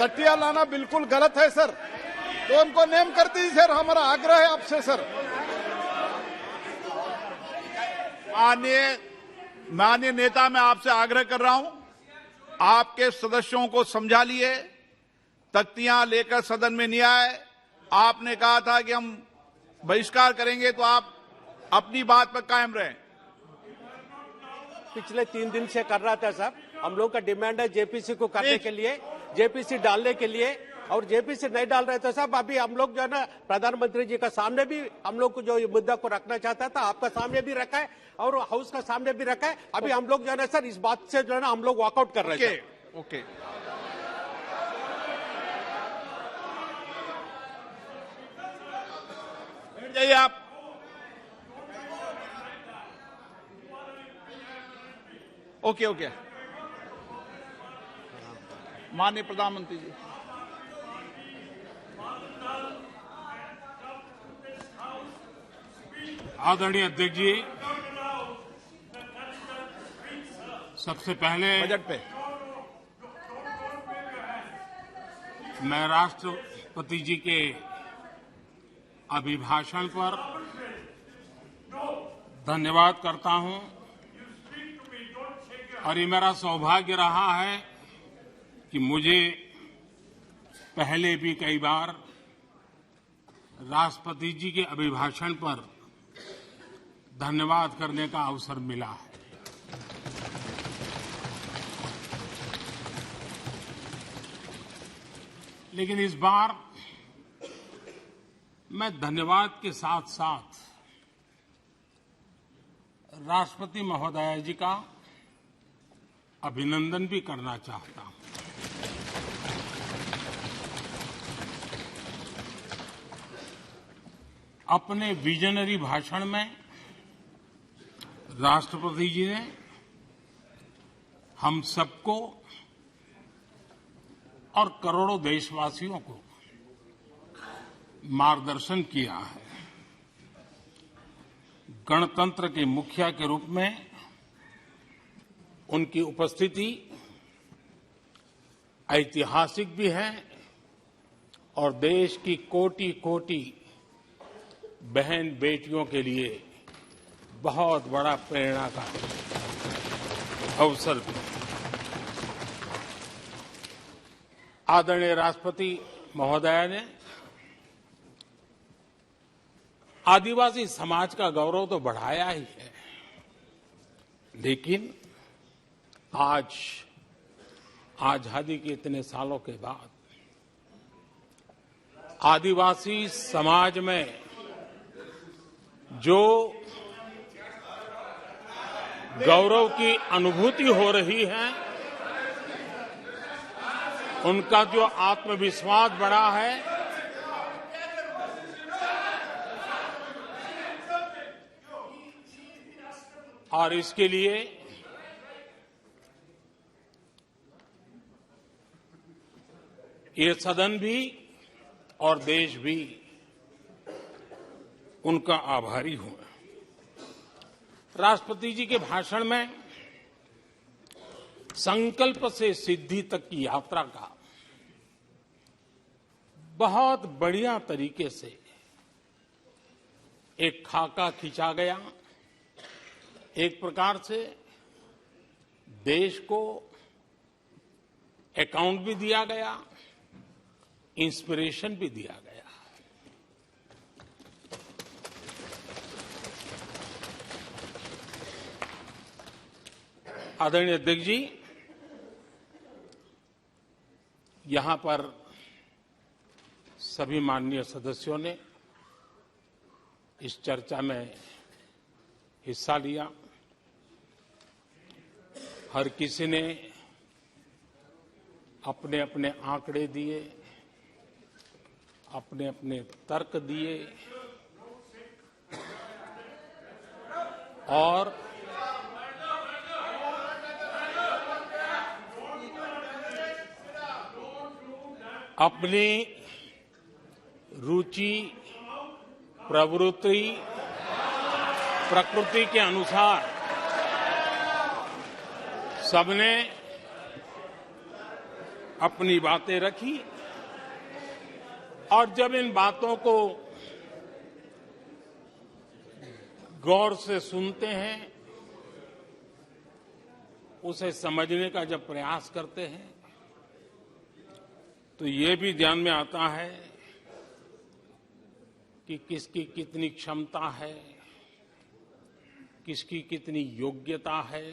तटिया लाना बिल्कुल गलत है सर, तो उनको नेम कर दीजिए सर, हमारा आग्रह है आपसे सर। माननीय नेता, मैं आपसे आग्रह कर रहा हूं, आपके सदस्यों को समझा लिए, तख्तियां लेकर सदन में नहीं आए। आपने कहा था कि हम बहिष्कार करेंगे, तो आप अपनी बात पर कायम रहें। पिछले 3 दिन से कर रहा था साहब, हम लोग का डिमांड है जेपीसी को करने के लिए, जेपीसी डालने के लिए, और जेपीसी नहीं डाल रहे थे साहब। अभी हम लोग जो है ना प्रधानमंत्री जी का सामने भी हम लोग को जो ये मुद्दा को रखना चाहता था, आपका सामने भी रखा है और हाउस का सामने भी रखा है। अभी हम लोग जो है ना सर इस बात से जो है ना हम लोग वॉकआउट कर रहे हैं। ओके, बैठ जाइए आप। ओके, माननीय प्रधानमंत्री जी। आदरणीय अध्यक्ष जी, सबसे पहले बजट पे मैं राष्ट्रपति जी के अभिभाषण पर धन्यवाद करता हूं, और ये मेरा सौभाग्य रहा है कि मुझे पहले भी कई बार राष्ट्रपति जी के अभिभाषण पर धन्यवाद करने का अवसर मिला है। लेकिन इस बार मैं धन्यवाद के साथ साथ राष्ट्रपति महोदया जी का अभिनंदन भी करना चाहता हूं। अपने विजनरी भाषण में राष्ट्रपति जी ने हम सबको और करोड़ों देशवासियों को मार्गदर्शन किया है। गणतंत्र के मुखिया के रूप में उनकी उपस्थिति ऐतिहासिक भी है और देश की कोटि-कोटि बहन बेटियों के लिए बहुत बड़ा प्रेरणा का अवसर भी। आदरणीय राष्ट्रपति महोदया ने आदिवासी समाज का गौरव तो बढ़ाया ही है, लेकिन आज आजादी के इतने सालों के बाद आदिवासी समाज में जो गौरव की अनुभूति हो रही है, उनका जो आत्मविश्वास बढ़ा है, और इसके लिए ये सदन भी और देश भी उनका आभारी हूं। राष्ट्रपति जी के भाषण में संकल्प से सिद्धि तक की यात्रा का बहुत बढ़िया तरीके से एक खाका खींचा गया। एक प्रकार से देश को अकाउंट भी दिया गया, इंस्पिरेशन भी दिया गया। आदरणीय अध्यक्ष जी, यहां पर सभी माननीय सदस्यों ने इस चर्चा में हिस्सा लिया। हर किसी ने अपने अपने आंकड़े दिए, अपने अपने तर्क दिए और अपनी रुचि, प्रवृत्ति, प्रकृति के अनुसार सबने अपनी बातें रखी और जब इन बातों को गौर से सुनते हैं, उसे समझने का जब प्रयास करते हैं, तो ये भी ध्यान में आता है कि किसकी कितनी क्षमता है, किसकी कितनी योग्यता है,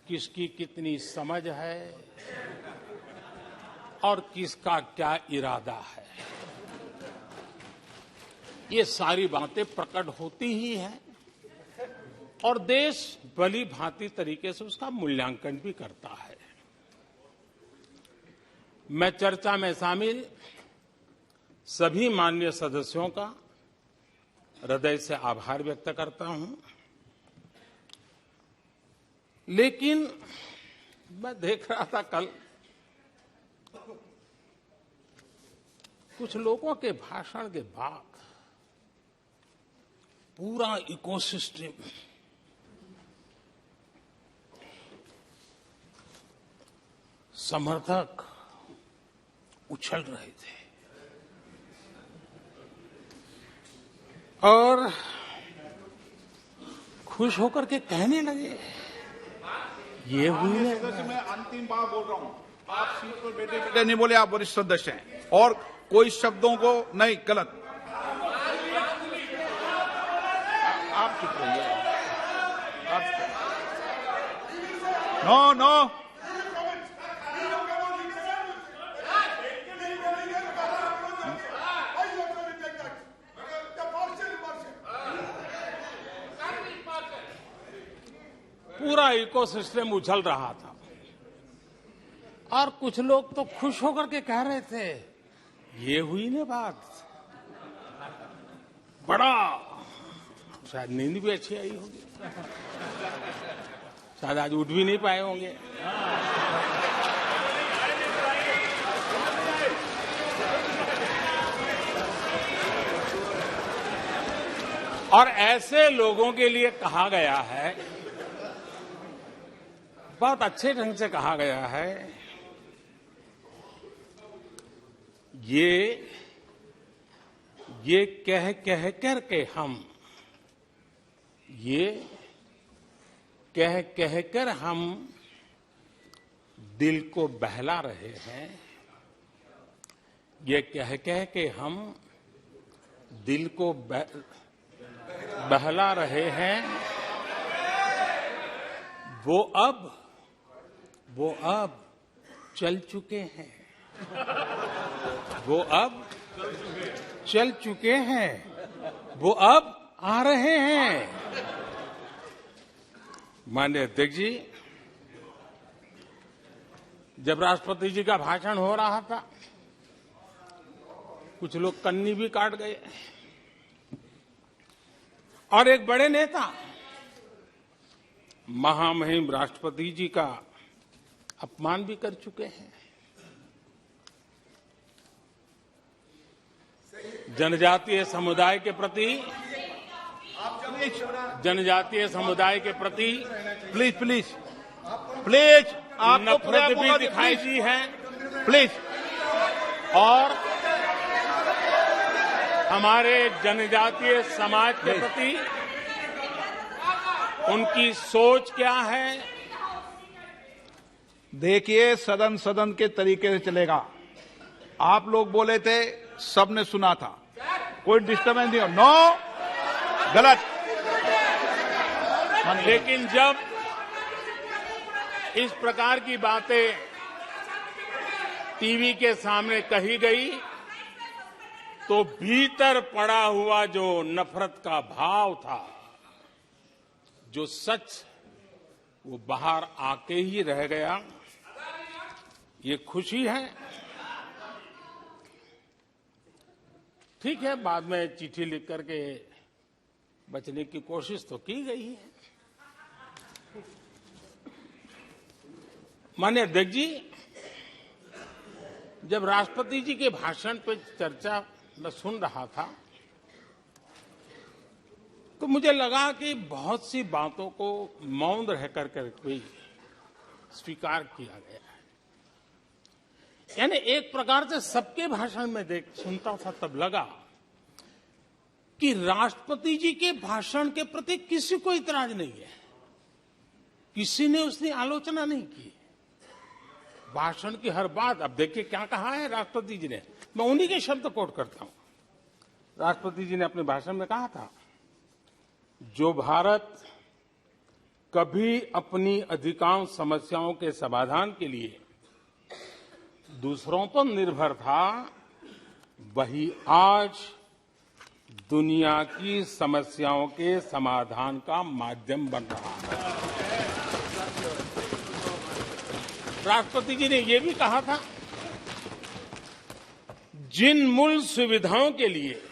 किसकी कितनी समझ है और किसका क्या इरादा है। ये सारी बातें प्रकट होती ही हैं और देश भली भांति तरीके से उसका मूल्यांकन भी करता है। मैं चर्चा में शामिल सभी माननीय सदस्यों का हृदय से आभार व्यक्त करता हूं, लेकिन मैं देख रहा था कल कुछ लोगों के भाषण के बाद पूरा इकोसिस्टम समर्थक उछल रहे थे और खुश होकर के कहने लगे, ये हुई है। मैं अंतिम बार बोल रहा हूं, आप सीट पर बैठे बैठे नहीं बोले, आप वरिष्ठ सदस्य हैं और कोई शब्दों को नहीं, गलत। आप चुप रहिए, नो नो, पूरा इकोसिस्टम उछल रहा था और कुछ लोग तो खुश होकर के कह रहे थे, ये हुई ना बात, बड़ा, शायद नींद भी अच्छी आई होगी, शायद आज उठ भी नहीं पाए होंगे। और ऐसे लोगों के लिए कहा गया है, बहुत अच्छे ढंग से कहा गया है, ये कह कर के हम, ये कह कर हम दिल को बहला रहे हैं, ये कह के हम दिल को बहला रहे हैं, वो अब चल चुके हैं, वो अब चल चुके हैं, वो अब आ रहे हैं। माननीय अध्यक्ष जी, जब राष्ट्रपति जी का भाषण हो रहा था, कुछ लोग कन्नी भी काट गए और एक बड़े नेता महामहिम राष्ट्रपति जी का अपमान भी कर चुके हैं। जनजातीय समुदाय के प्रति, प्लीज प्लीज प्लीज, आपको नफरत भी दिखाई दी है, प्लीज। और हमारे जनजातीय समाज के प्रति उनकी सोच क्या है। देखिए, सदन के तरीके से चलेगा। आप लोग बोले थे, सबने सुना था, कोई डिस्टर्बेंस नहीं हो। नो, गलत। लेकिन जब इस प्रकार की बातें टीवी के सामने कही गई, तो भीतर पड़ा हुआ जो नफरत का भाव था, जो सच, वो बाहर आके ही रह गया। ये खुशी है। ठीक है, बाद में चिट्ठी लिख करके बचने की कोशिश तो की गई है। माननीय अध्यक्ष जी, जब राष्ट्रपति जी के भाषण पर चर्चा मैं सुन रहा था, तो मुझे लगा कि बहुत सी बातों को मौन रह कर भी स्वीकार किया गया है। यानी एक प्रकार से सबके भाषण में सुनता था तब लगा कि राष्ट्रपति जी के भाषण के प्रति किसी को इतराज नहीं है, किसी ने उसकी आलोचना नहीं की। भाषण की हर बात, अब देखिए क्या कहा है राष्ट्रपति जी ने, मैं उन्हीं के शब्द कोट करता हूं। राष्ट्रपति जी ने अपने भाषण में कहा था, जो भारत कभी अपनी अधिकांश समस्याओं के समाधान के लिए दूसरों पर निर्भर था, वही आज दुनिया की समस्याओं के समाधान का माध्यम बन रहा है। राष्ट्रपति जी ने यह भी कहा था, जिन मूल सुविधाओं के लिए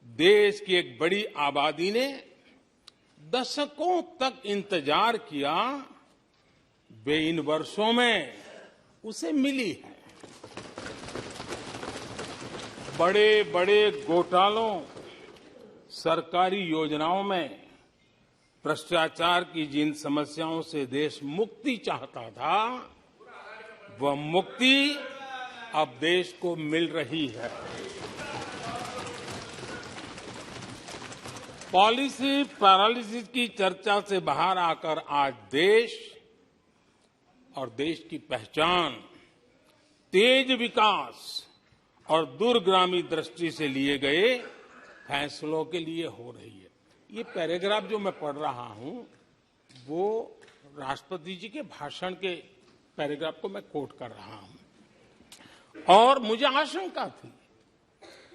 देश की एक बड़ी आबादी ने दशकों तक इंतजार किया, वे इन वर्षों में उसे मिली है। बड़े बड़े घोटालों, सरकारी योजनाओं में भ्रष्टाचार की जिन समस्याओं से देश मुक्ति चाहता था, वह मुक्ति अब देश को मिल रही है। पॉलिसी पैरालिसिस की चर्चा से बाहर आकर आज देश और देश की पहचान तेज विकास और दूरगामी दृष्टि से लिए गए फैसलों के लिए हो रही है। ये पैराग्राफ जो मैं पढ़ रहा हूं, वो राष्ट्रपति जी के भाषण के पैराग्राफ को मैं कोट कर रहा हूं। और मुझे आशंका थी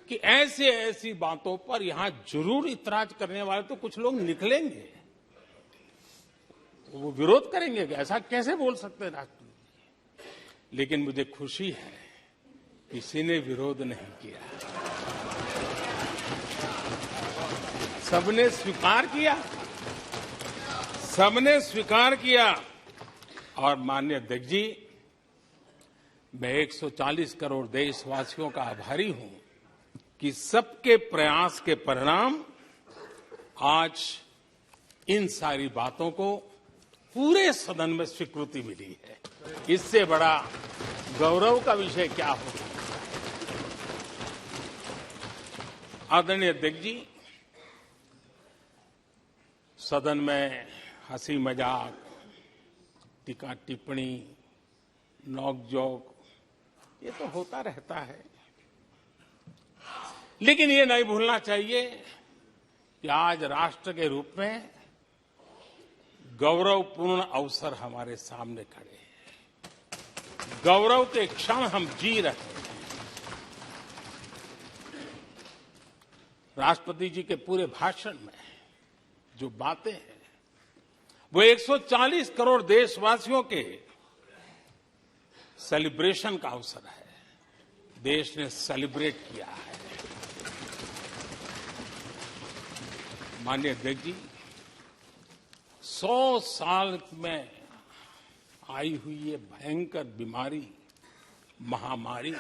कि ऐसी बातों पर यहां जरूर इतराज करने वाले तो कुछ लोग निकलेंगे, वो विरोध करेंगे कि ऐसा कैसे बोल सकते हैं राष्ट्रपति। लेकिन मुझे खुशी है, किसी ने विरोध नहीं किया, सबने स्वीकार किया, सबने स्वीकार किया। और माननीय अध्यक्ष जी, मैं 140 करोड़ देशवासियों का आभारी हूं कि सबके प्रयास के परिणाम आज इन सारी बातों को पूरे सदन में स्वीकृति मिली है। इससे बड़ा गौरव का विषय क्या होगा। आदरणीय अध्यक्ष जी, सदन में हंसी मजाक, टीका टिप्पणी, नोक-झोंक, ये तो होता रहता है, लेकिन ये नहीं भूलना चाहिए कि आज राष्ट्र के रूप में गौरवपूर्ण अवसर हमारे सामने खड़े हैं। गौरव के क्षण हम जी रहे हैं। राष्ट्रपति जी के पूरे भाषण में जो बातें हैं, वो 140 करोड़ देशवासियों के सेलिब्रेशन का अवसर है। देश ने सेलिब्रेट किया है। माननीय अध्यक्ष जी, 100 साल में आई हुई ये भयंकर बीमारी, महामारी,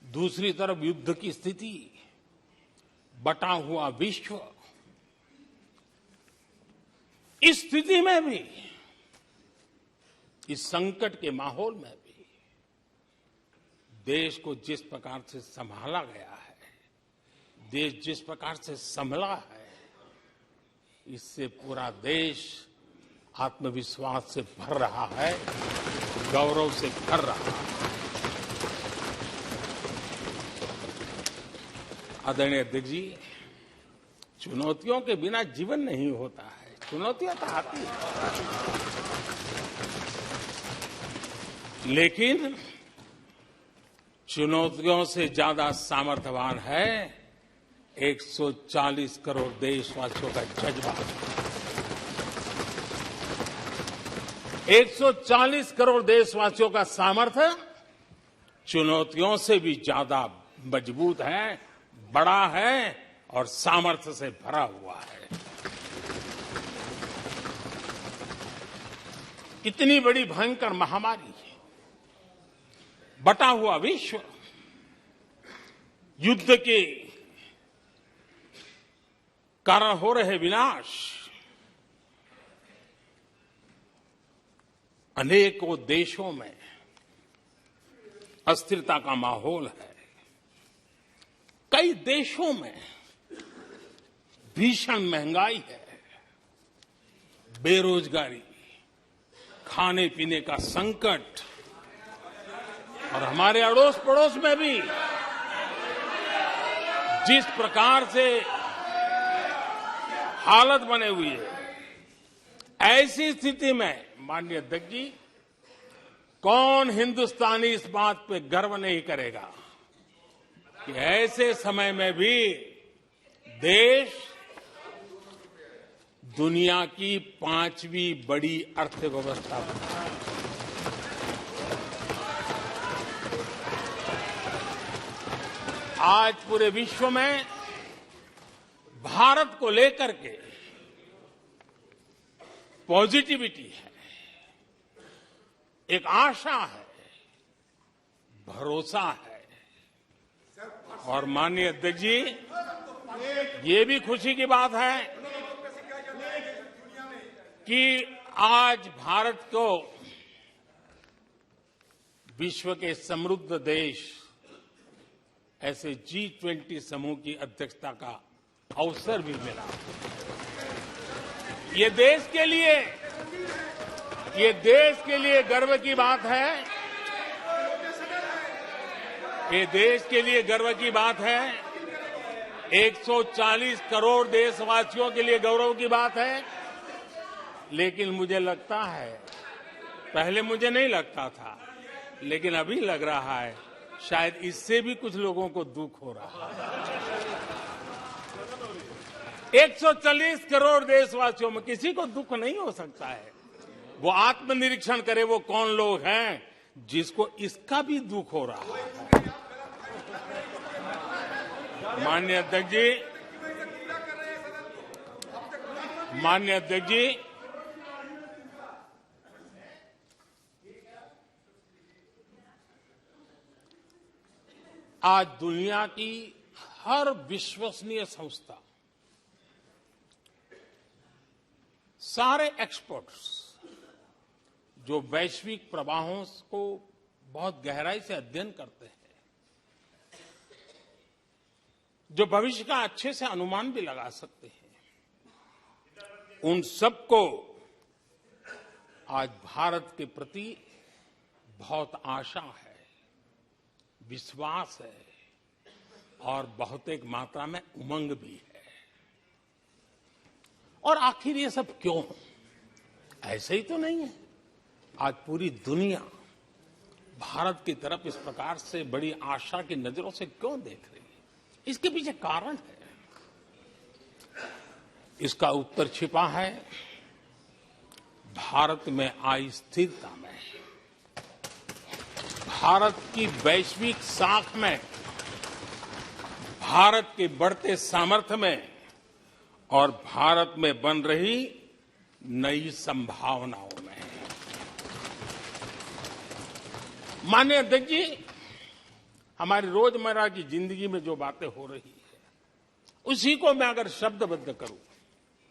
दूसरी तरफ युद्ध की स्थिति, बटा हुआ विश्व, इस स्थिति में भी, इस संकट के माहौल में भी देश को जिस प्रकार से संभाला गया है, देश जिस प्रकार से संभला है, इससे पूरा देश आत्मविश्वास से भर रहा है, गौरव से भर रहा है। आदरणीय अध्यक्ष जी, चुनौतियों के बिना जीवन नहीं होता है। चुनौतियां तो आती हैं, लेकिन चुनौतियों से ज्यादा सामर्थ्यवान है 140 करोड़ देशवासियों का जज्बा। 140 करोड़ देशवासियों का सामर्थ्य चुनौतियों से भी ज्यादा मजबूत है, बड़ा है और सामर्थ्य से भरा हुआ है। इतनी बड़ी भयंकर महामारी, बटा हुआ विश्व, युद्ध के कारण हो रहे विनाश, अनेकों देशों में अस्थिरता का माहौल है। कई देशों में भीषण महंगाई है, बेरोजगारी, खाने पीने का संकट, और हमारे अड़ोस पड़ोस में भी जिस प्रकार से हालत बने हुई है, ऐसी स्थिति में माननीय अध्यक्ष जी, कौन हिंदुस्तानी इस बात पे गर्व नहीं करेगा कि ऐसे समय में भी देश दुनिया की 5वीं बड़ी अर्थव्यवस्था बना है। आज पूरे विश्व में भारत को लेकर के पॉजिटिविटी है, एक आशा है, भरोसा है। और माननीय अध्यक्ष जी, ये भी खुशी की बात है कि आज भारत को विश्व के समृद्ध देश ऐसे G20 समूह की अध्यक्षता का अवसर भी मिला। ये देश के लिए गर्व की बात है। ये देश के लिए गर्व की बात है। 140 करोड़ देशवासियों के लिए गौरव की बात है। लेकिन मुझे लगता है, पहले मुझे नहीं लगता था, लेकिन अभी लग रहा है शायद इससे भी कुछ लोगों को दुख हो रहा है। 140 करोड़ देशवासियों में किसी को दुख नहीं हो सकता है। वो आत्मनिरीक्षण करे, वो कौन लोग हैं जिसको इसका भी दुख हो रहा है। माननीय अध्यक्ष जी, आज दुनिया की हर विश्वसनीय संस्था, सारे एक्सपर्ट्स जो वैश्विक प्रवाहों को बहुत गहराई से अध्ययन करते हैं, जो भविष्य का अच्छे से अनुमान भी लगा सकते हैं, उन सबको आज भारत के प्रति बहुत आशा है, विश्वास है और बहुत एक मात्रा में उमंग भी है। और आखिर ये सब क्यों? ऐसे ही तो नहीं है। आज पूरी दुनिया भारत की तरफ इस प्रकार से बड़ी आशा की नजरों से क्यों देख रही है? इसके पीछे कारण है। इसका उत्तर छिपा है भारत में आई स्थिरता में, भारत की वैश्विक साख में, भारत के बढ़ते सामर्थ्य में और भारत में बन रही नई संभावनाओं में। माननीय अध्यक्ष जी, हमारी रोजमर्रा की जिंदगी में जो बातें हो रही है, उसी को मैं अगर शब्दबद्ध करूं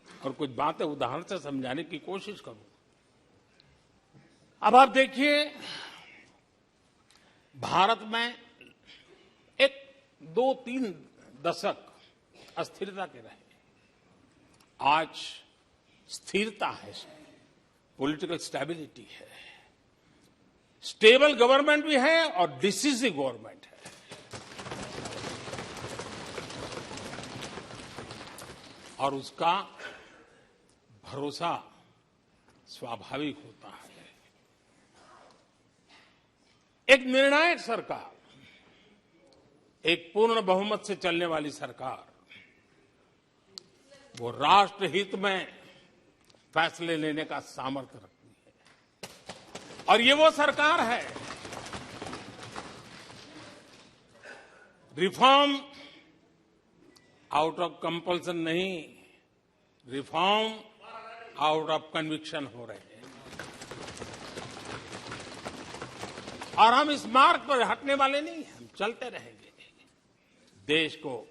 और कुछ बातें उदाहरण से समझाने की कोशिश करूं। अब आप देखिए, भारत में 1-2-3 दशक अस्थिरता के रहे। आज स्थिरता है, पॉलिटिकल स्टेबिलिटी है, स्टेबल गवर्नमेंट भी है और डिसिसिव गवर्नमेंट है। और उसका भरोसा स्वाभाविक होता है। एक निर्णायक सरकार, एक पूर्ण बहुमत से चलने वाली सरकार, वो राष्ट्रहित में फैसले लेने का सामर्थ्य रखती है। और ये वो सरकार है, रिफॉर्म आउट ऑफ कंपल्सन नहीं, रिफॉर्म आउट ऑफ कन्विक्शन हो रहे हैं। और हम इस मार्ग पर हटने वाले नहीं हैं, हम चलते रहेंगे। देश को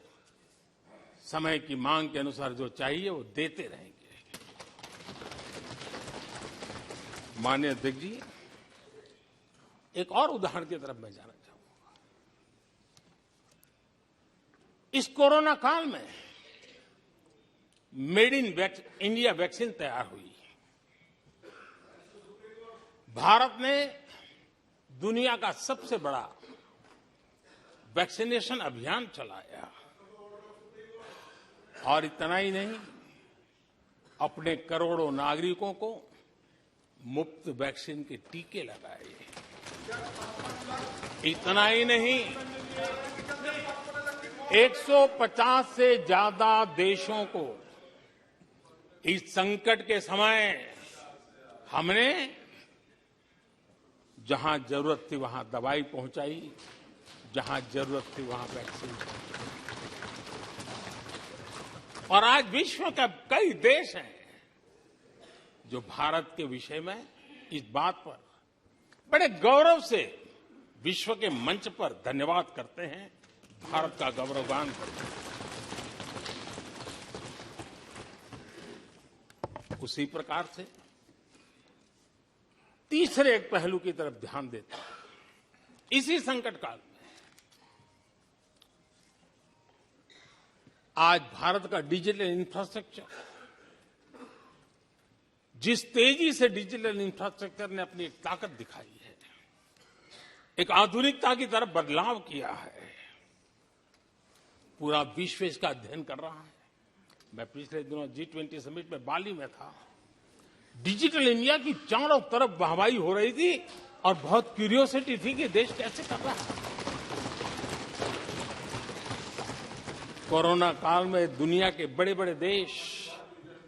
समय की मांग के अनुसार जो चाहिए वो देते रहेंगे। माननीय अध्यक्ष जी, एक और उदाहरण की तरफ मैं जाना चाहूंगा। इस कोरोना काल में मेड इन इंडिया वैक्सीन तैयार हुई। भारत ने दुनिया का सबसे बड़ा वैक्सीनेशन अभियान चलाया और इतना ही नहीं, अपने करोड़ों नागरिकों को मुफ्त वैक्सीन के टीके लगाए। इतना ही नहीं, 150 से ज्यादा देशों को इस संकट के समय हमने जहां जरूरत थी वहां दवाई पहुंचाई, जहां जरूरत थी वहां वैक्सीन पहुंचाई। और आज विश्व के कई देश हैं जो भारत के विषय में इस बात पर बड़े गौरव से विश्व के मंच पर धन्यवाद करते हैं, भारत का गौरवगान करते हैं। उसी प्रकार से तीसरे एक पहलू की तरफ ध्यान देते हैं। इसी संकट काल में आज भारत का डिजिटल इंफ्रास्ट्रक्चर, जिस तेजी से डिजिटल इंफ्रास्ट्रक्चर ने अपनी एक ताकत दिखाई है, एक आधुनिकता की तरफ बदलाव किया है, पूरा विश्व इसका अध्ययन कर रहा है। मैं पिछले दिनों G20 समिट में बाली में था। डिजिटल इंडिया की चारों तरफ वाहवाही हो रही थी और बहुत क्यूरियोसिटी थी कि देश कैसे कर रहा है। कोरोना काल में दुनिया के बड़े बड़े देश,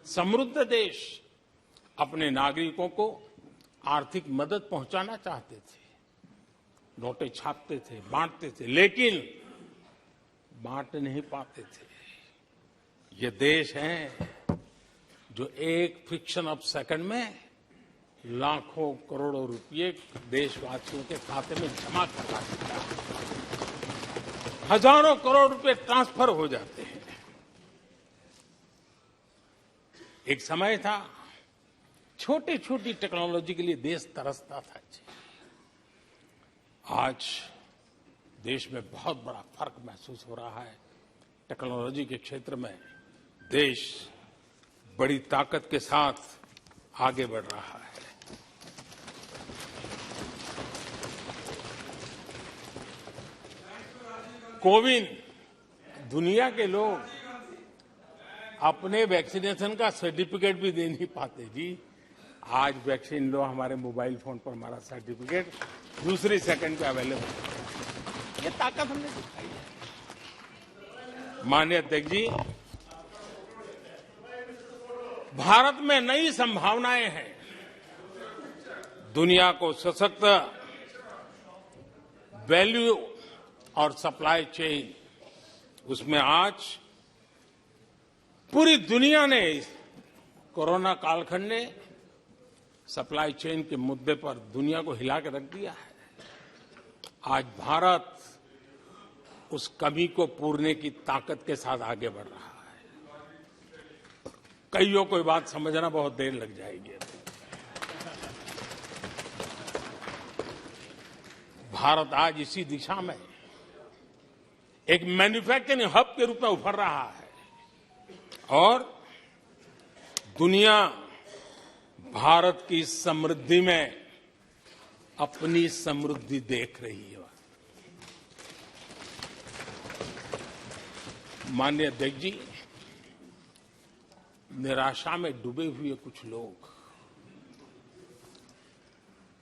समृद्ध देश अपने नागरिकों को आर्थिक मदद पहुंचाना चाहते थे, नोटें छापते थे, बांटते थे, लेकिन बांट नहीं पाते थे। ये देश हैं जो एक फ्रिक्शन ऑफ सेकंड में लाखों करोड़ों रुपए देशवासियों के खाते में जमा करवा देता है। हजारों करोड़ रुपए ट्रांसफर हो जाते हैं। एक समय था छोटी छोटी टेक्नोलॉजी के लिए देश तरसता था। आज देश में बहुत बड़ा फर्क महसूस हो रहा है। टेक्नोलॉजी के क्षेत्र में देश बड़ी ताकत के साथ आगे बढ़ रहा है। कोविन, दुनिया के लोग अपने वैक्सीनेशन का सर्टिफिकेट भी दे नहीं पाते जी। आज वैक्सीन लो, हमारे मोबाइल फोन पर हमारा सर्टिफिकेट दूसरी सेकंड पे अवेलेबल है। ये ताकत हमने दिखाई है। माननीय अध्यक्ष जी, भारत में नई संभावनाएं हैं। दुनिया को सशक्त वैल्यू और सप्लाई चेन, उसमें आज पूरी दुनिया ने, कोरोना कालखंड ने सप्लाई चेन के मुद्दे पर दुनिया को हिला के रख दिया है। आज भारत उस कमी को पूरने की ताकत के साथ आगे बढ़ रहा है। कईयों को ये बात समझना बहुत देर लग जाएगी। भारत आज इसी दिशा में एक मैन्युफैक्चरिंग हब के रूप में उभर रहा है और दुनिया भारत की समृद्धि में अपनी समृद्धि देख रही है। माननीय अध्यक्ष जी, निराशा में डूबे हुए कुछ लोग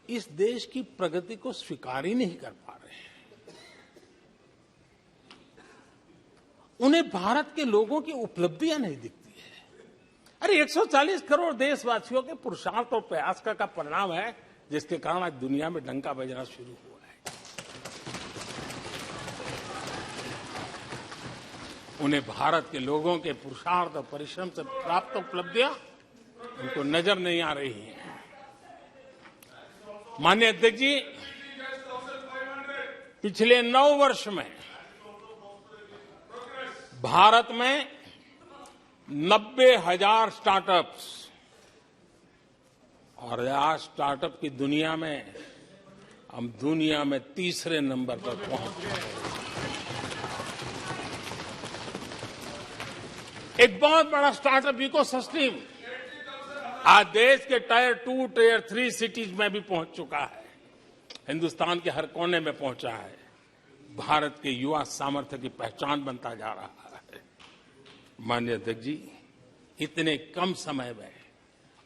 इस देश की प्रगति को स्वीकार ही नहीं कर पा रहे हैं। उन्हें भारत के लोगों की उपलब्धियां नहीं दिखती है। अरे 140 करोड़ देशवासियों के पुरुषार्थ और प्रयास का परिणाम है, जिसके कारण आज दुनिया में डंका बजना शुरू हुआ है। उन्हें भारत के लोगों के पुरुषार्थ और परिश्रम से प्राप्त उपलब्धियां उनको नजर नहीं आ रही हैं। माननीय अध्यक्ष जी, पिछले 9 वर्ष में भारत में 90,000 स्टार्टअप्स, और आज स्टार्टअप की दुनिया में हम दुनिया में तीसरे नंबर पर पहुंच गए। एक बहुत बड़ा स्टार्टअप इकोसिस्टम आज देश के टायर 2, टायर 3 सिटीज में भी पहुंच चुका है। हिंदुस्तान के हर कोने में पहुंचा है। भारत के युवा सामर्थ्य की पहचान बनता जा रहा है। माननीय अध्यक्ष जी, इतने कम समय में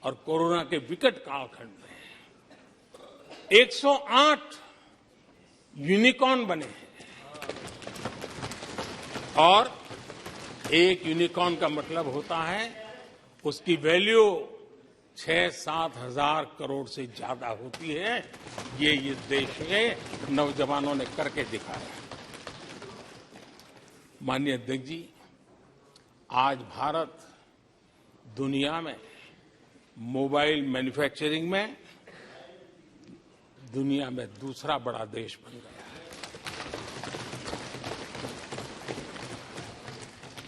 और कोरोना के विकट कालखंड में 108 यूनिकॉर्न बने हैं और एक यूनिकॉर्न का मतलब होता है उसकी वैल्यू 6-7 हजार करोड़ से ज्यादा होती है। ये इस देश के नौजवानों ने करके दिखाया। माननीय अध्यक्ष जी, आज भारत दुनिया में मोबाइल मैन्युफैक्चरिंग में दुनिया में दूसरा बड़ा देश बन गया है।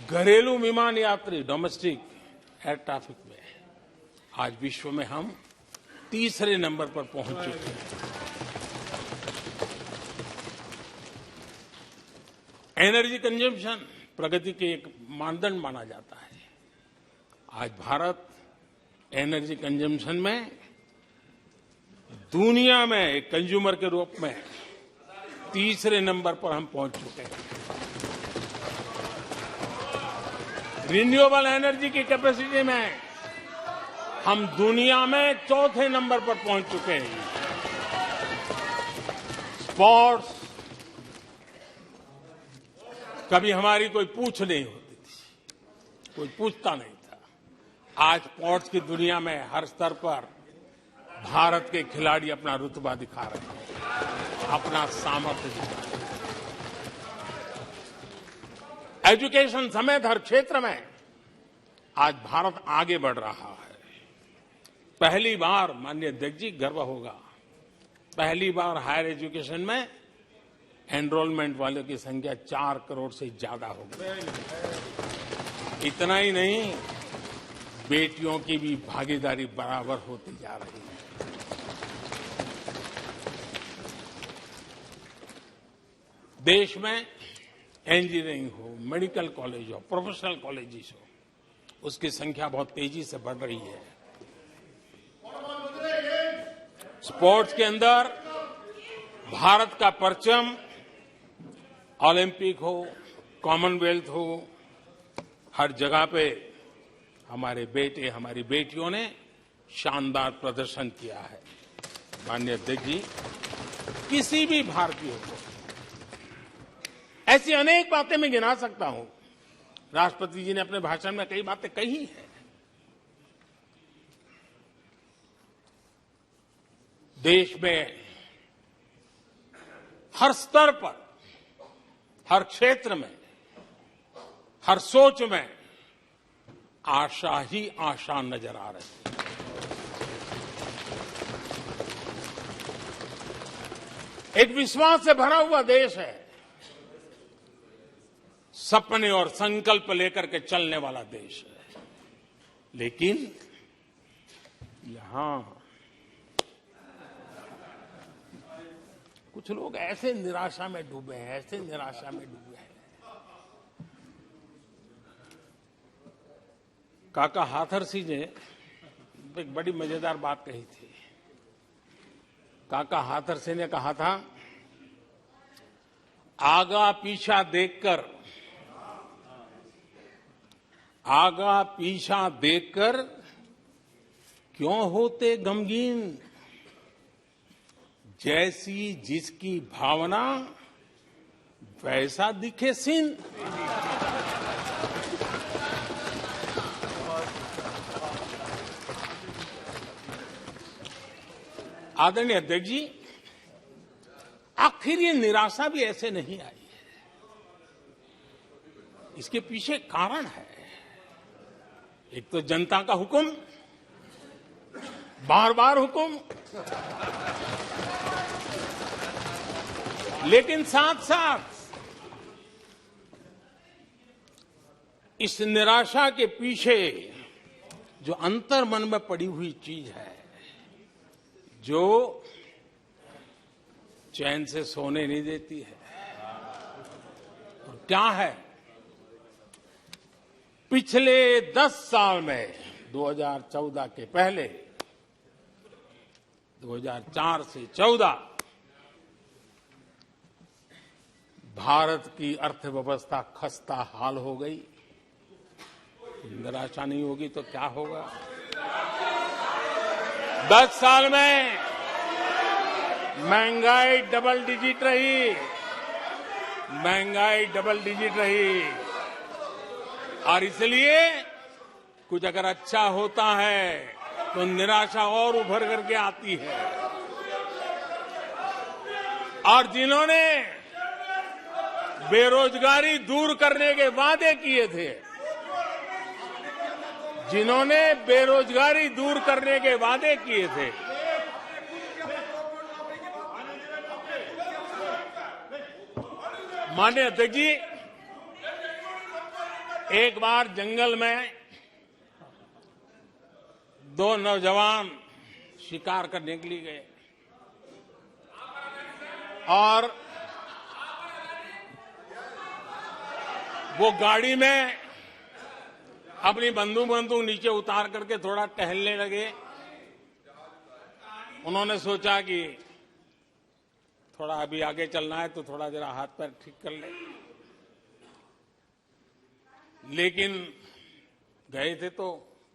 घरेलू विमान यात्री डोमेस्टिक एयर ट्रैफिक में आज विश्व में हम तीसरे नंबर पर पहुंच चुके हैं। एनर्जी कंजम्पशन प्रगति के एक मानदंड माना जाता है। आज भारत एनर्जी कंजम्पशन में दुनिया में एक कंज्यूमर के रूप में तीसरे नंबर पर हम पहुंच चुके हैं। रिन्यूएबल एनर्जी की कैपेसिटी में हम दुनिया में चौथे नंबर पर पहुंच चुके हैं। स्पोर्ट्स कभी हमारी कोई पूछ नहीं होती थी, कोई पूछता नहीं था। आज स्पोर्ट्स की दुनिया में हर स्तर पर भारत के खिलाड़ी अपना रुतबा दिखा रहे हैं, अपना सामर्थ्य दिखा रहे हैं। एजुकेशन समेत हर क्षेत्र में आज भारत आगे बढ़ रहा है। पहली बार, माननीय अध्यक्ष जी, गर्व होगा, पहली बार हायर एजुकेशन में एनरोलमेंट वालों की संख्या 4 करोड़ से ज्यादा हो गई। इतना ही नहीं, बेटियों की भी भागीदारी बराबर होती जा रही है। देश में इंजीनियरिंग हो, मेडिकल कॉलेज हो, प्रोफेशनल कॉलेजेस हो, उसकी संख्या बहुत तेजी से बढ़ रही है। स्पोर्ट्स के अंदर भारत का परचम ओलंपिक हो, कॉमनवेल्थ हो, हर जगह पे हमारे बेटे, हमारी बेटियों ने शानदार प्रदर्शन किया है। माननीय अध्यक्ष जी, किसी भी भारतीय को ऐसी अनेक बातें मैं गिना सकता हूं। राष्ट्रपति जी ने अपने भाषण में कई बातें कही हैं। देश में हर स्तर पर, हर क्षेत्र में, हर सोच में आशा ही आशा नजर आ रही है। एक विश्वास से भरा हुआ देश है, सपने और संकल्प लेकर के चलने वाला देश है। लेकिन यहां कुछ लोग ऐसे निराशा में डूबे हैं, ऐसे निराशा में डूबे हैं। काका हाथरसी ने एक बड़ी मजेदार बात कही थी। काका हाथरसी ने कहा था, आगा पीछा देखकर क्यों होते गमगीन, जैसी जिसकी भावना वैसा दिखे सीन। आदरणीय अध्यक्ष जी, आखिर ये निराशा भी ऐसे नहीं आई है। इसके पीछे कारण है। एक तो जनता का हुक्म, बार बार हुक्म, लेकिन साथ साथ इस निराशा के पीछे जो अंतर मन में पड़ी हुई चीज है, जो चैन से सोने नहीं देती है, और क्या है? पिछले 10 साल में 2014 के पहले 2004 से 14 भारत की अर्थव्यवस्था खस्ता हाल हो गई। निराशा नहीं होगी तो क्या होगा? 10 साल में महंगाई डबल डिजिट रही और इसलिए कुछ अगर अच्छा होता है तो निराशा और उभर करके आती है। और जिन्होंने बेरोजगारी दूर करने के वादे किए थे, माननीय अध्यक्ष जी, एक बार जंगल में 2 नौजवान शिकार करने के लिए गए और वो गाड़ी में अपनी बंदूक नीचे उतार करके थोड़ा टहलने लगे। उन्होंने सोचा कि थोड़ा अभी आगे चलना है तो थोड़ा जरा हाथ पैर ठीक कर ले, लेकिन गए थे तो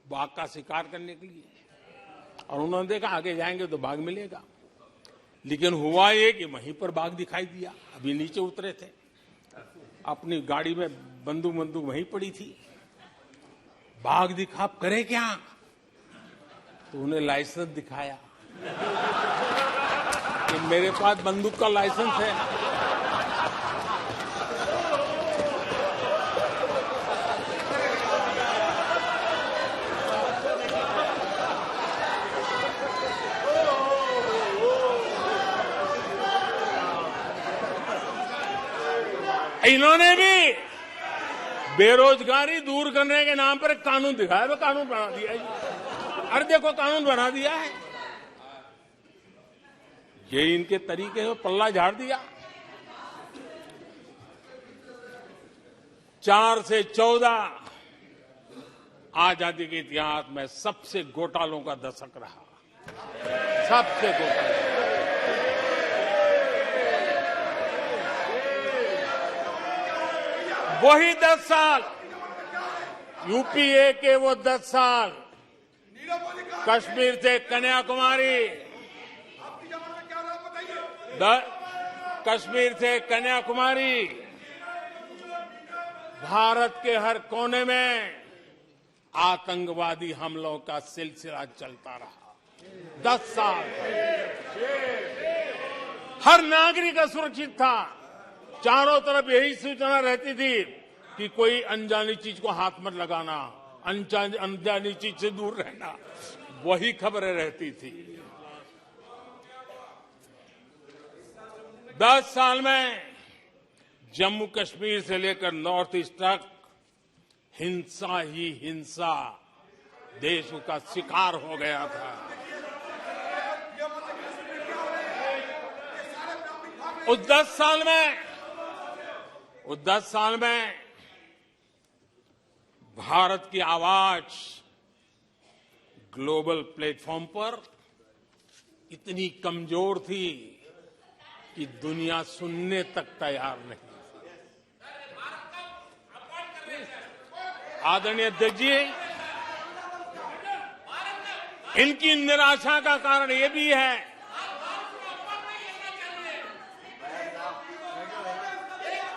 बाघ का शिकार करने के लिए और उन्होंने देखा आगे जाएंगे तो बाघ मिलेगा, लेकिन हुआ ये कि वहीं पर बाघ दिखाई दिया। अभी नीचे उतरे थे, अपनी गाड़ी में बंदूक वहीं पड़ी थी। बाघ दिखा, अब करे क्या? तो उन्हें लाइसेंस दिखाया कि मेरे पास बंदूक का लाइसेंस है। इन्होंने भी बेरोजगारी दूर करने के नाम पर एक कानून दिखाया, तो कानून बना दिया है। अरे देखो, कानून बना दिया है। ये इनके तरीके हैं, पल्ला झाड़ दिया। 4 से 14 आजादी के इतिहास में सबसे घोटालों का दशक रहा, सबसे घोटाला। वही 10 साल, यूपीए के वो 10 साल, कश्मीर से कन्याकुमारी, भारत के हर कोने में आतंकवादी हमलों का सिलसिला चलता रहा। 10 साल हर नागरिक असुरक्षित था। चारों तरफ यही सूचना रहती थी कि कोई अनजानी चीज को हाथ मत लगाना, अनजानी चीज से दूर रहना, वही खबरें रहती थी। 10 साल में जम्मू कश्मीर से लेकर नॉर्थ ईस्ट तक हिंसा ही हिंसा देश का शिकार हो गया था। उस 10 साल में भारत की आवाज ग्लोबल प्लेटफॉर्म पर इतनी कमजोर थी कि दुनिया सुनने तक तैयार नहीं। आदरणीय अध्यक्ष जी, इनकी निराशा का कारण ये भी है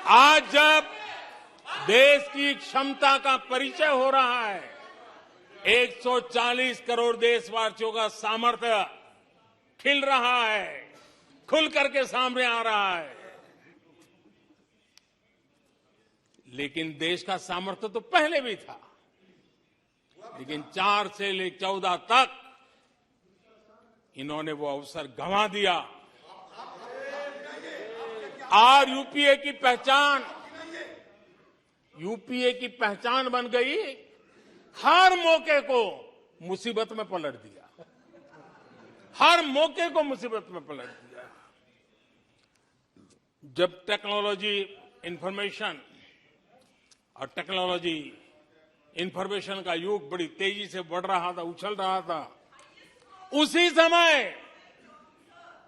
आज जब देश की क्षमता का परिचय हो रहा है, 140 करोड़ देशवासियों का सामर्थ्य खिल रहा है, खुल करके सामने आ रहा है। लेकिन देश का सामर्थ्य तो पहले भी था, लेकिन 4 से ले 14 तक इन्होंने वो अवसर गंवा दिया। और यूपीए की पहचान बन गई, हर मौके को मुसीबत में पलट दिया, हर मौके को मुसीबत में पलट दिया। जब टेक्नोलॉजी, इंफॉर्मेशन और टेक्नोलॉजी इंफॉर्मेशन का युग बड़ी तेजी से बढ़ रहा था, उछल रहा था, उसी समय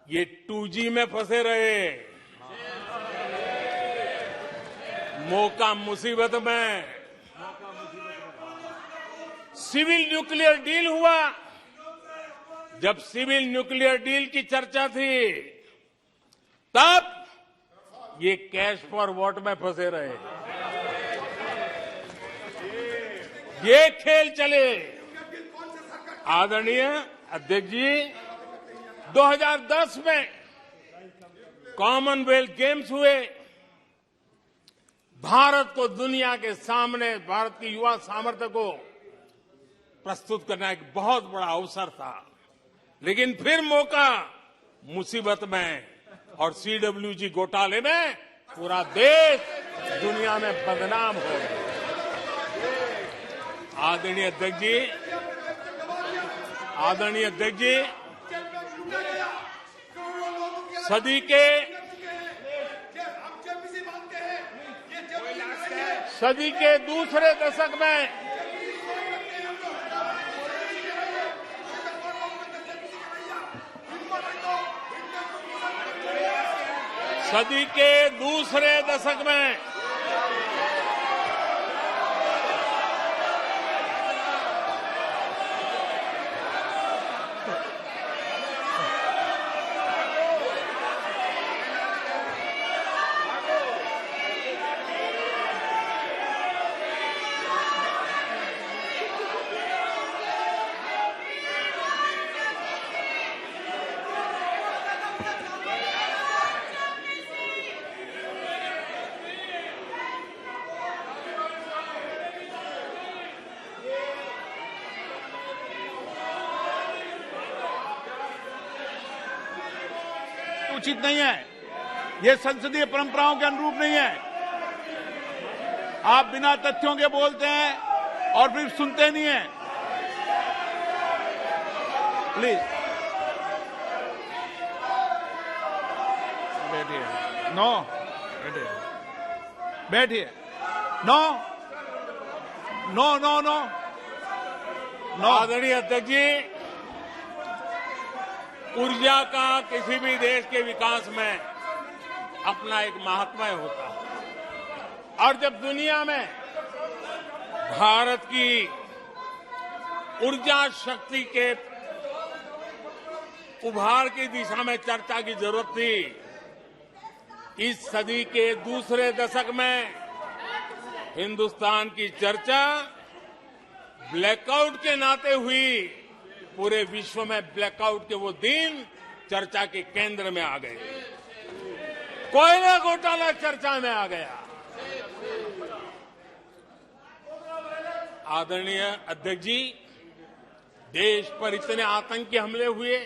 ये 2G में फंसे रहे, मौका मुसीबत में। सिविल न्यूक्लियर डील हुआ, जब सिविल न्यूक्लियर डील की चर्चा थी, तब ये कैश फॉर वॉट में फंसे रहे। ये खेल चले। आदरणीय अध्यक्ष जी, 2010 में कॉमनवेल्थ गेम्स हुए। भारत को दुनिया के सामने, भारत की युवा सामर्थ्य को प्रस्तुत करना एक बहुत बड़ा अवसर था, लेकिन फिर मौका मुसीबत में, और CWG घोटाले में पूरा देश दुनिया में बदनाम हो गया। आदरणीय अध्यक्ष जी, आदरणीय अध्यक्ष जी, सदी के दूसरे दशक में उचित नहीं है, ये संसदीय परंपराओं के अनुरूप नहीं है। आप बिना तथ्यों के बोलते हैं और फिर सुनते नहीं हैं। प्लीज बैठिए। नो, बैठिए। No no no no no. आदरणीय अध्यक्ष जी, ऊर्जा का किसी भी देश के विकास में अपना एक महात्म्य होता है, और जब दुनिया में भारत की ऊर्जा शक्ति के उभार की दिशा में चर्चा की जरूरत थी, इस सदी के दूसरे दशक में हिंदुस्तान की चर्चा ब्लैकआउट के नाते हुई। पूरे विश्व में ब्लैकआउट के वो दिन चर्चा के केंद्र में आ गए। कोयला घोटाला चर्चा में आ गया। आदरणीय अध्यक्ष जी, देश पर इतने आतंकी हमले हुए,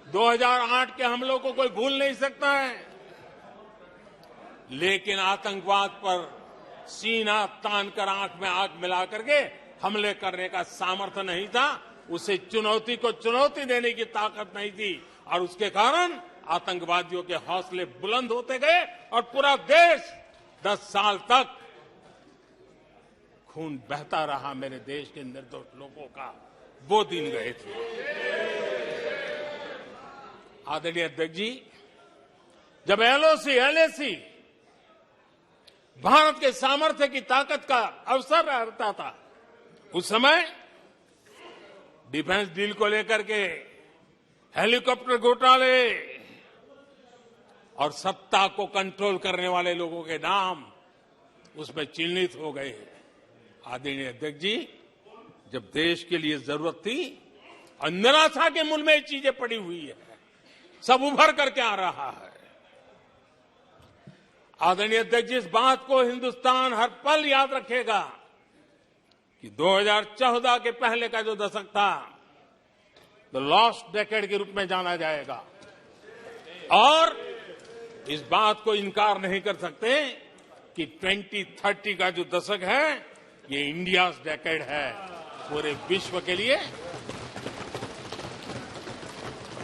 2008 के हमलों को कोई भूल नहीं सकता है, लेकिन आतंकवाद पर सीना तान कर, आंख में आंख मिला करके हमले करने का सामर्थ्य नहीं था। उसे चुनौती को चुनौती देने की ताकत नहीं थी, और उसके कारण आतंकवादियों के हौसले बुलंद होते गए, और पूरा देश 10 साल तक खून बहता रहा। मेरे देश के निर्दोष लोगों का वो दिन गए थे। आदरणीय अध्यक्ष जी, जब LOC, LAC भारत के सामर्थ्य की ताकत का अवसर रहता था, उस समय डिफेंस डील को लेकर के हेलीकॉप्टर घोटाले और सत्ता को कंट्रोल करने वाले लोगों के नाम उसमें चिन्हित हो गए। आदरणीय अध्यक्ष जी, जब देश के लिए जरूरत थी और निराशा के मूल में ये चीजें पड़ी हुई है, सब उभर करके आ रहा है। आदरणीय अध्यक्ष जी, इस बात को हिंदुस्तान हर पल याद रखेगा कि 2014 के पहले का जो दशक था, द लॉस्ट डेकेड के रूप में जाना जाएगा, और इस बात को इनकार नहीं कर सकते कि 2030 का जो दशक है, ये इंडियाज डेकेड है पूरे विश्व के लिए।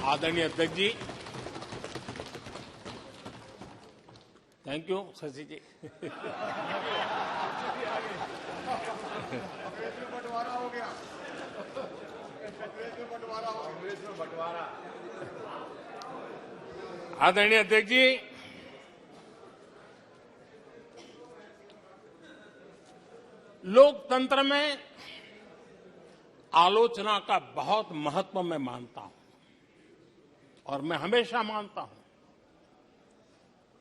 आदरणीय अध्यक्ष जी, थैंक यू शशि जी। बंटवारा हो गया। आदरणीय अध्यक्ष जी, लोकतंत्र में आलोचना का बहुत महत्व मैं मानता हूं और मैं हमेशा मानता हूं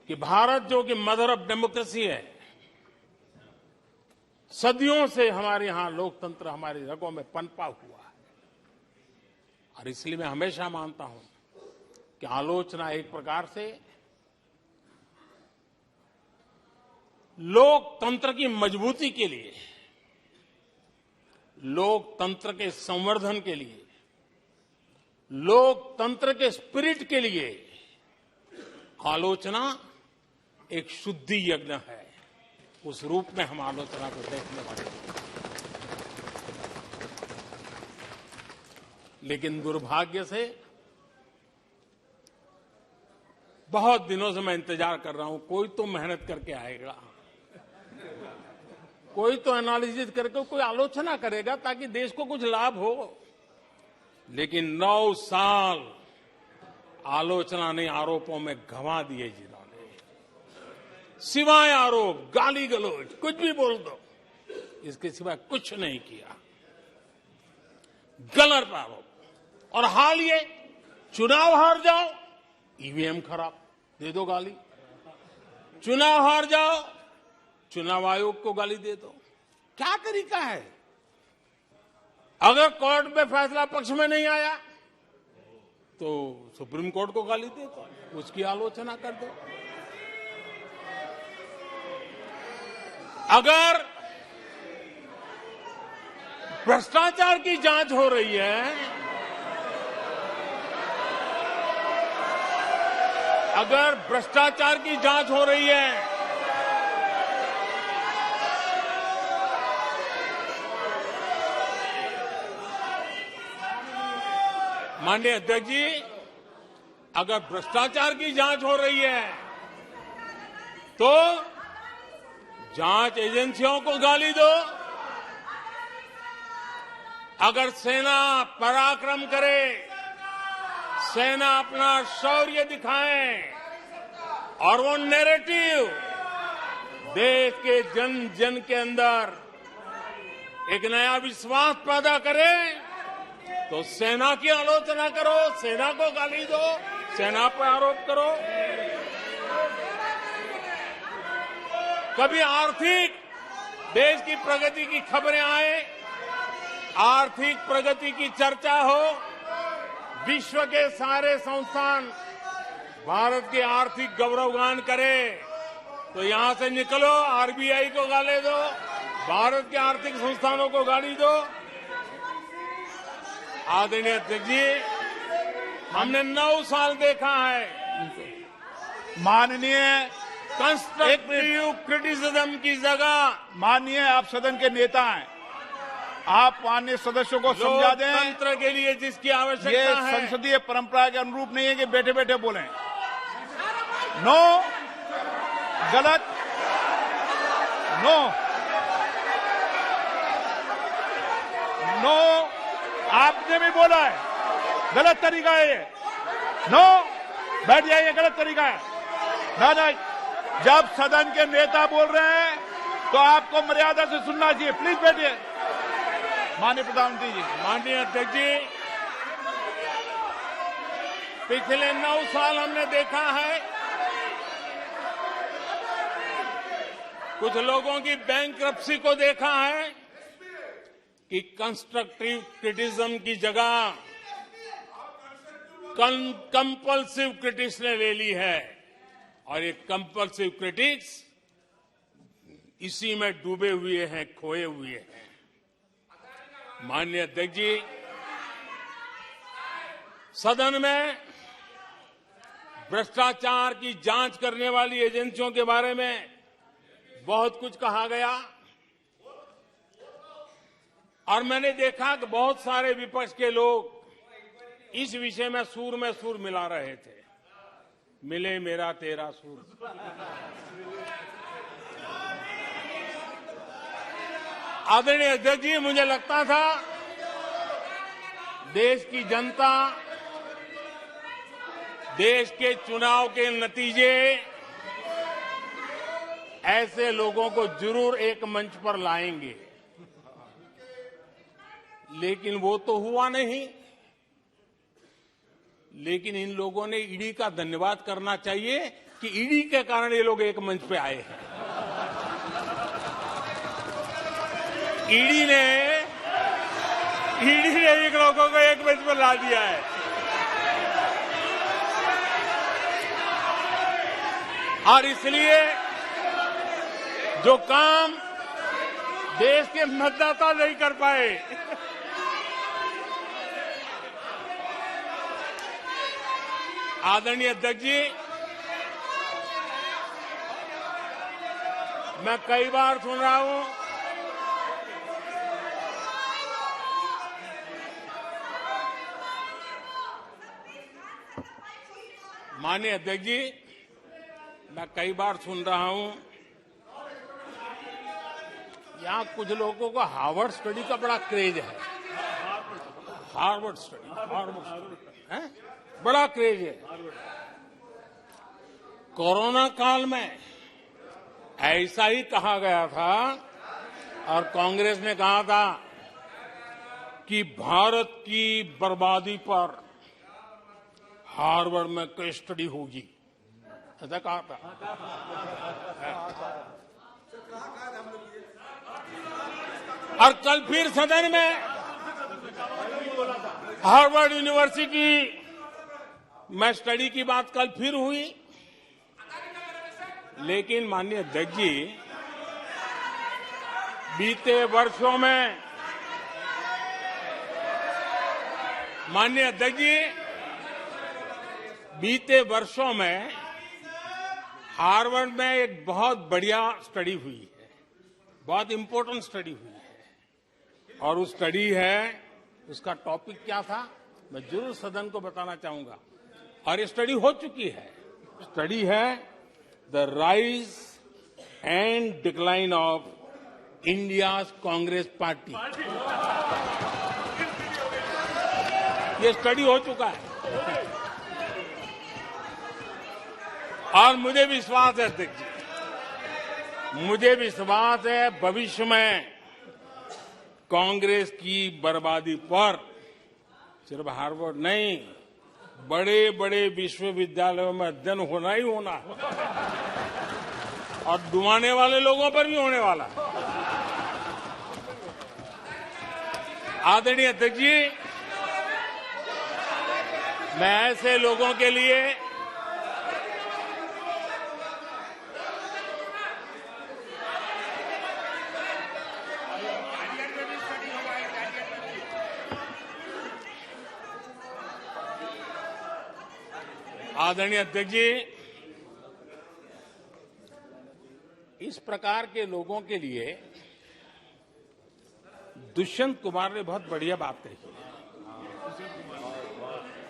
कि भारत जो कि मदर ऑफ डेमोक्रेसी है, सदियों से हमारे यहां लोकतंत्र हमारी रगों में पनपा हुआ है और इसलिए मैं हमेशा मानता हूं कि आलोचना एक प्रकार से लोकतंत्र की मजबूती के लिए, लोकतंत्र के संवर्धन के लिए, लोकतंत्र के स्पिरिट के लिए आलोचना एक शुद्धि यज्ञ है। उस रूप में हम आलोचना को देखने वाले हैं। लेकिन दुर्भाग्य से बहुत दिनों से मैं इंतजार कर रहा हूं, कोई तो मेहनत करके आएगा, कोई तो एनालिसिस करके कोई आलोचना करेगा ताकि देश को कुछ लाभ हो। लेकिन 9 साल आलोचना ने आरोपों में गंवा दिए जिन्होंने, सिवाय आरोप, गाली गलौज, कुछ भी बोल दो, इसके सिवाय कुछ नहीं किया। गलत आरोप। और हाल ये चुनाव हार जाओ, ईवीएम खराब, दे दो गाली। चुनाव हार जाओ, चुनाव आयोग को गाली दे दो। क्या तरीका है? अगर कोर्ट में फैसला पक्ष में नहीं आया तो सुप्रीम कोर्ट को गाली दे दो, उसकी आलोचना कर दो। अगर भ्रष्टाचार की जांच हो रही है, अगर भ्रष्टाचार की जांच हो रही है, माननीय अध्यक्ष जी, अगर भ्रष्टाचार की जांच हो रही है तो जांच एजेंसियों को गाली दो। अगर सेना पराक्रम करे, सेना अपना शौर्य दिखाए और वो नैरेटिव देश के जन जन के अंदर एक नया विश्वास पैदा करे, तो सेना की आलोचना करो, सेना को गाली दो, सेना पर आरोप करो। कभी आर्थिक देश की प्रगति की खबरें आए, आर्थिक प्रगति की चर्चा हो, विश्व के सारे संस्थान भारत के आर्थिक गौरवगान करे, तो यहां से निकलो, आरबीआई को गाली दो, भारत के आर्थिक संस्थानों को गाली दो। आदरणीय अध्यक्ष जी, हमने 9 साल देखा है माननीय कंस्ट्रक्टिव क्रिटिसिज्म की जगह, माननीय आप सदन के नेता हैं, आप माननीय सदस्यों को समझा दें। लोकतंत्र के लिए जिसकी ये आवश्यकता है, संसदीय परंपरा के अनुरूप नहीं है कि बैठे बैठे बोलें। नो, गलत, नो, नो, आपने भी बोला है, गलत तरीका है ये। नो, बैठ जाइए, गलत तरीका है। ना, जब सदन के नेता बोल रहे हैं तो आपको मर्यादा से सुनना चाहिए। प्लीज बैठिए। माननीय प्रधानमंत्री जी। माननीय अध्यक्ष जी, पिछले 9 साल हमने देखा है कुछ लोगों की बैंक्रप्सी को देखा है कि कंस्ट्रक्टिव क्रिटिसिज्म की जगह कंपल्सिव क्रिटिक्स ने ले ली है, और ये कंपल्सिव क्रिटिक्स इसी में डूबे हुए हैं, खोए हुए हैं। माननीय अध्यक्ष जी, सदन में भ्रष्टाचार की जांच करने वाली एजेंसियों के बारे में बहुत कुछ कहा गया, और मैंने देखा कि बहुत सारे विपक्ष के लोग इस विषय में सुर मिला रहे थे। मिले मेरा तेरा सुर। आदरणीय अध्यक्ष जी, मुझे लगता था देश की जनता, देश के चुनाव के नतीजे ऐसे लोगों को जरूर एक मंच पर लाएंगे, लेकिन वो तो हुआ नहीं। लेकिन इन लोगों ने ईडी का धन्यवाद करना चाहिए कि ईडी के कारण ये लोग एक मंच पे आए हैं। ईडी ने इन लोगों को एक मंच पर ला दिया है। और इसलिए जो काम देश के मतदाता नहीं कर पाए, आदरणीय अध्यक्ष जी, मैं कई बार सुन रहा हूं माननीय अध्यक्ष जी, मैं कई बार सुन रहा हूं यहां कुछ लोगों को हार्वर्ड स्टडी का बड़ा क्रेज है। हार्वर्ड स्टडी है, बड़ा क्रेज है। कोरोना काल में ऐसा ही कहा गया था और कांग्रेस ने कहा था कि भारत की बर्बादी पर हार्वर्ड में केस स्टडी होगी, ऐसा कहा था। और कल फिर सदन में हार्वर्ड यूनिवर्सिटी में स्टडी की बात कल फिर हुई। लेकिन माननीय अध्यक्ष जी, बीते वर्षों में माननीय अध्यक्ष जी, बीते वर्षों में हार्वर्ड में एक बहुत बढ़िया स्टडी हुई है, बहुत इंपॉर्टेंट स्टडी हुई है। और उस स्टडी है, उसका टॉपिक क्या था मैं जरूर सदन को बताना चाहूंगा। और ये स्टडी हो चुकी है। स्टडी है the rise and decline of India's Congress party. ये स्टडी हो चुका है और मुझे विश्वास है अध्यक्ष जी, मुझे विश्वास है भविष्य में कांग्रेस की बर्बादी पर सिर्फ हार्वर्ड नहीं, बड़े बड़े विश्वविद्यालयों में अध्ययन होना ही होना है और डुबाने वाले लोगों पर भी होने वाला है। आदरणीय अध्यक्ष जी, मैं ऐसे लोगों के लिए आदरणीय अध्यक्ष जी, इस प्रकार के लोगों के लिए दुष्यंत कुमार ने बहुत बढ़िया बात कही है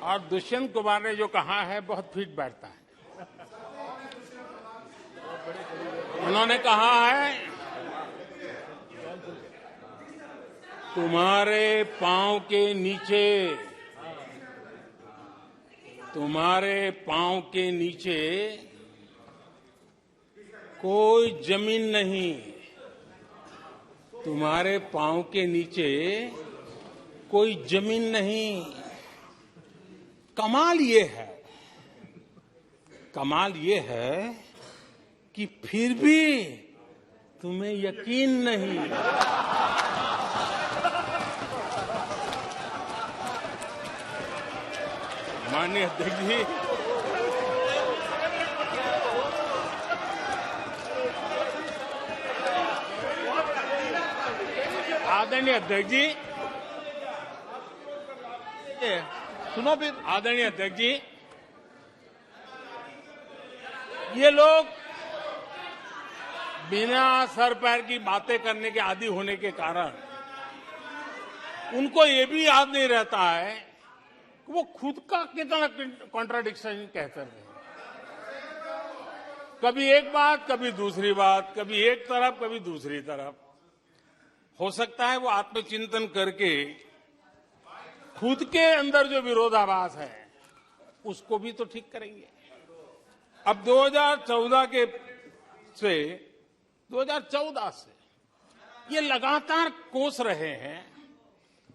और दुष्यंत कुमार ने जो कहा है बहुत फिट बैठता है। उन्होंने कहा है, तुम्हारे पांव के नीचे, तुम्हारे पांव के नीचे कोई जमीन नहीं, तुम्हारे पांव के नीचे कोई जमीन नहीं। कमाल ये है कि फिर भी तुम्हें यकीन नहीं। माननीय अध्यक्ष जी, आदरणीय अध्यक्ष जी, सुनो फिर। आदरणीय अध्यक्ष जी, ये लोग बिना सर पैर की बातें करने के आदी होने के कारण उनको ये भी याद नहीं रहता है कि वो खुद का कितना कॉन्ट्राडिक्शन कहते हैं। कभी एक बात, कभी दूसरी बात, कभी एक तरफ, कभी दूसरी तरफ। हो सकता है वो आत्मचिंतन करके खुद के अंदर जो विरोधाभास है उसको भी तो ठीक करेंगे। अब 2014 से ये लगातार कोस रहे हैं,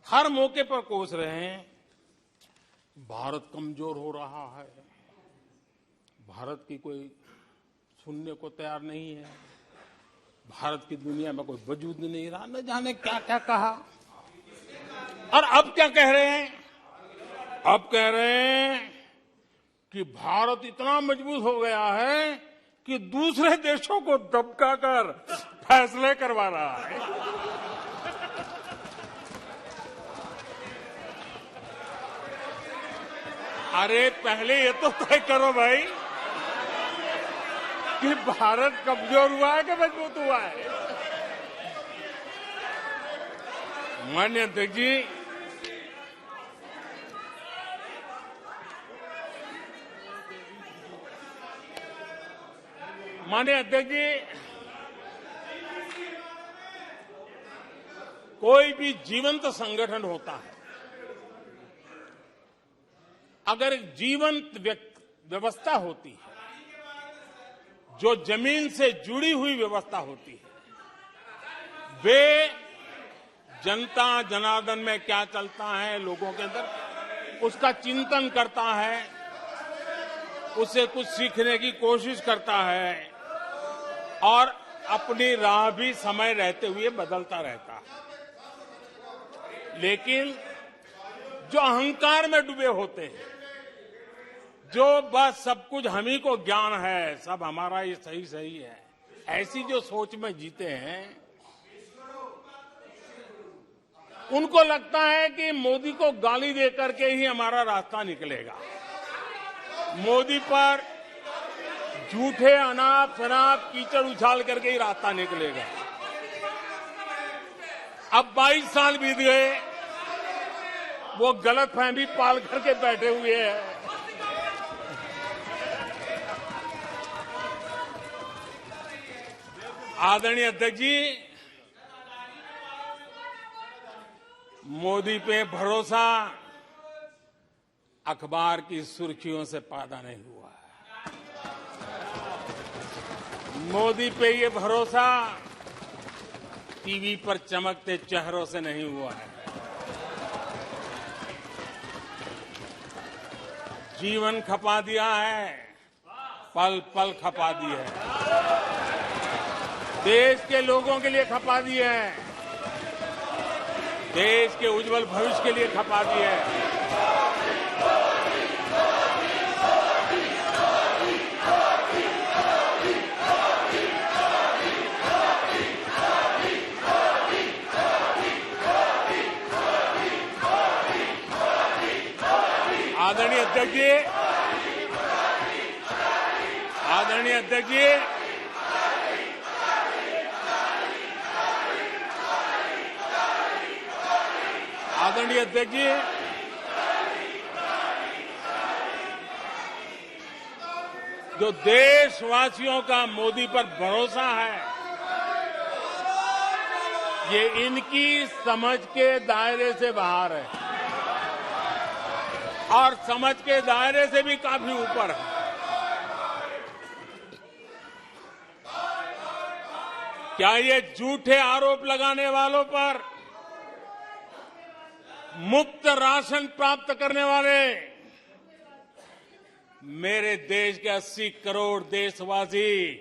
हर मौके पर कोस रहे हैं, भारत कमजोर हो रहा है, भारत की कोई सुनने को तैयार नहीं है, भारत की दुनिया में कोई वजूद नहीं रहा, न जाने क्या क्या कहा। और अब क्या कह रहे हैं? अब कह रहे हैं कि भारत इतना मजबूत हो गया है कि दूसरे देशों को दबकाकर फैसले करवा रहा है। अरे पहले ये तो तय करो भाई कि भारत कमजोर हुआ है कि मजबूत हुआ है। माननीय अध्यक्ष जी, कोई भी जीवंत संगठन होता है, अगर एक जीवंत व्यवस्था होती है, जो जमीन से जुड़ी हुई व्यवस्था होती है, वे जनता जनार्दन में क्या चलता है, लोगों के अंदर उसका चिंतन करता है, उससे कुछ सीखने की कोशिश करता है और अपनी राह भी समय रहते हुए बदलता रहता है। लेकिन जो अहंकार में डूबे होते हैं, जो बस सब कुछ हम ही को ज्ञान है, सब हमारा ये सही सही है, ऐसी जो सोच में जीते हैं, उनको लगता है कि मोदी को गाली दे करके ही हमारा रास्ता निकलेगा। मोदी पर झूठे अनाप शनाप कीचड़ उछाल करके ही रास्ता निकलेगा। अब 22 साल बीत गए, वो गलतफहमी पाल करके बैठे हुए हैं। आदरणीय अध्यक्ष जी, मोदी पे भरोसा अखबार की सुर्खियों से पैदा नहीं हुआ है। मोदी पे ये भरोसा टीवी पर चमकते चेहरों से नहीं हुआ है। जीवन खपा दिया है, पल पल खपा दी है, देश के लोगों के लिए खपा दी है, देश के उज्जवल भविष्य के लिए खपा दी है। आदरणीय अध्यक्ष जी, आदरणीय अध्यक्ष जी, आदरणीय अध्यक्ष जी, जो देशवासियों का मोदी पर भरोसा है, ये इनकी समझ के दायरे से बाहर है और समझ के दायरे से भी काफी ऊपर है। क्या ये झूठे आरोप लगाने वालों पर मुफ्त राशन प्राप्त करने वाले मेरे देश के 80 करोड़ देशवासी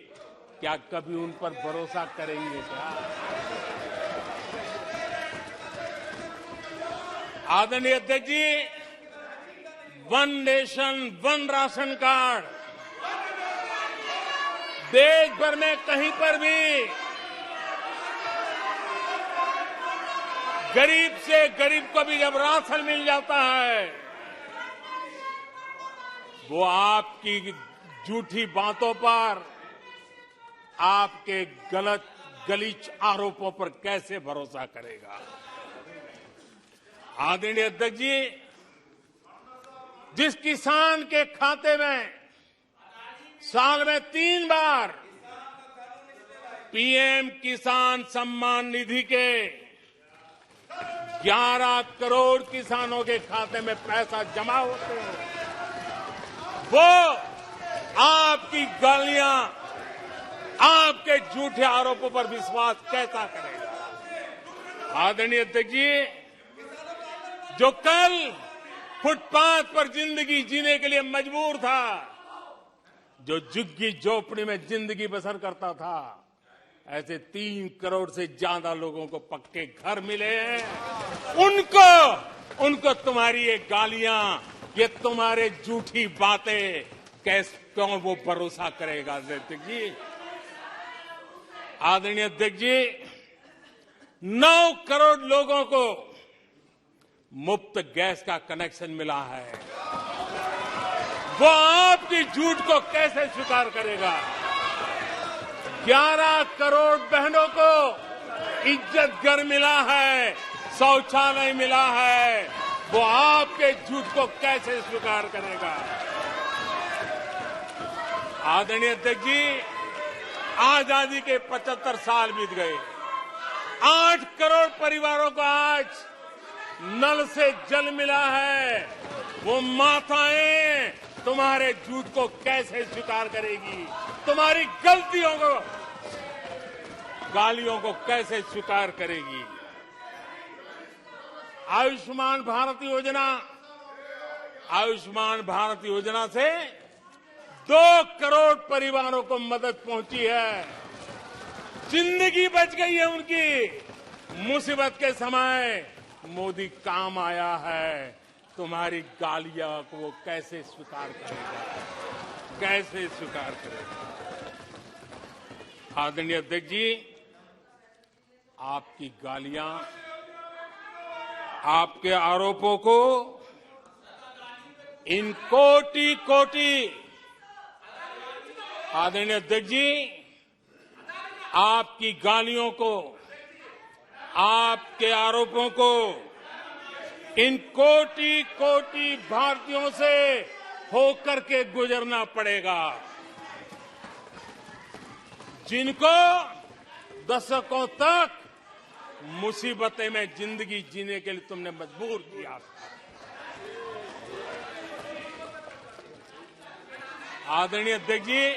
क्या कभी उन पर भरोसा करेंगे क्या? आदरणीय अध्यक्ष जी, one nation one ration card देश भर में कहीं पर भी गरीब से गरीब को भी जब राशन मिल जाता है, वो आपकी झूठी बातों पर, आपके गलत गलीच आरोपों पर कैसे भरोसा करेगा? आदरणीय अध्यक्ष जी, जिस किसान के खाते में साल में 3 बार पीएम किसान सम्मान निधि के 11 करोड़ किसानों के खाते में पैसा जमा होते हैं, वो आपकी गालियां, आपके झूठे आरोपों पर विश्वास कैसा करेगा। आदरणीय अध्यक्ष जी, जो कल फुटपाथ पर जिंदगी जीने के लिए मजबूर था, जो झुग्गी झोपड़ी में जिंदगी बसर करता था, ऐसे 3 करोड़ से ज्यादा लोगों को पक्के घर मिले हैं। उनको तुम्हारी ये गालियां, ये तुम्हारे झूठी बातें क्यों वो भरोसा करेगा। अध्यक्ष जी, आदरणीय अध्यक्ष जी, 9 करोड़ लोगों को मुफ्त गैस का कनेक्शन मिला है, वो आपकी झूठ को कैसे स्वीकार करेगा। 11 करोड़ बहनों को इज्जत घर मिला है, शौचालय मिला है, वो आपके झूठ को कैसे स्वीकार करेगा। आदरणीय अध्यक्ष जी, आजादी के 75 साल बीत गए, 8 करोड़ परिवारों को आज नल से जल मिला है, वो माताएं तुम्हारे झूठ को कैसे स्वीकार करेगी, तुम्हारी गलतियों को, गालियों को कैसे स्वीकार करेगी। आयुष्मान भारत योजना से 2 करोड़ परिवारों को मदद पहुंची है, जिंदगी बच गई है उनकी। मुसीबत के समय मोदी काम आया है, तुम्हारी गालियां को वो कैसे स्वीकार करेगा, कैसे स्वीकार करेगा। आदरणीय अध्यक्ष जी, आपकी गालियां, आपके आरोपों को इन कोटि आदरणीय अध्यक्ष जी, आपकी गालियों को, आपके आरोपों को इन कोटि भारतीयों से होकर के गुजरना पड़ेगा, जिनको दशकों तक मुसीबतें में जिंदगी जीने के लिए तुमने मजबूर किया था। आदरणीय अध्यक्ष जी,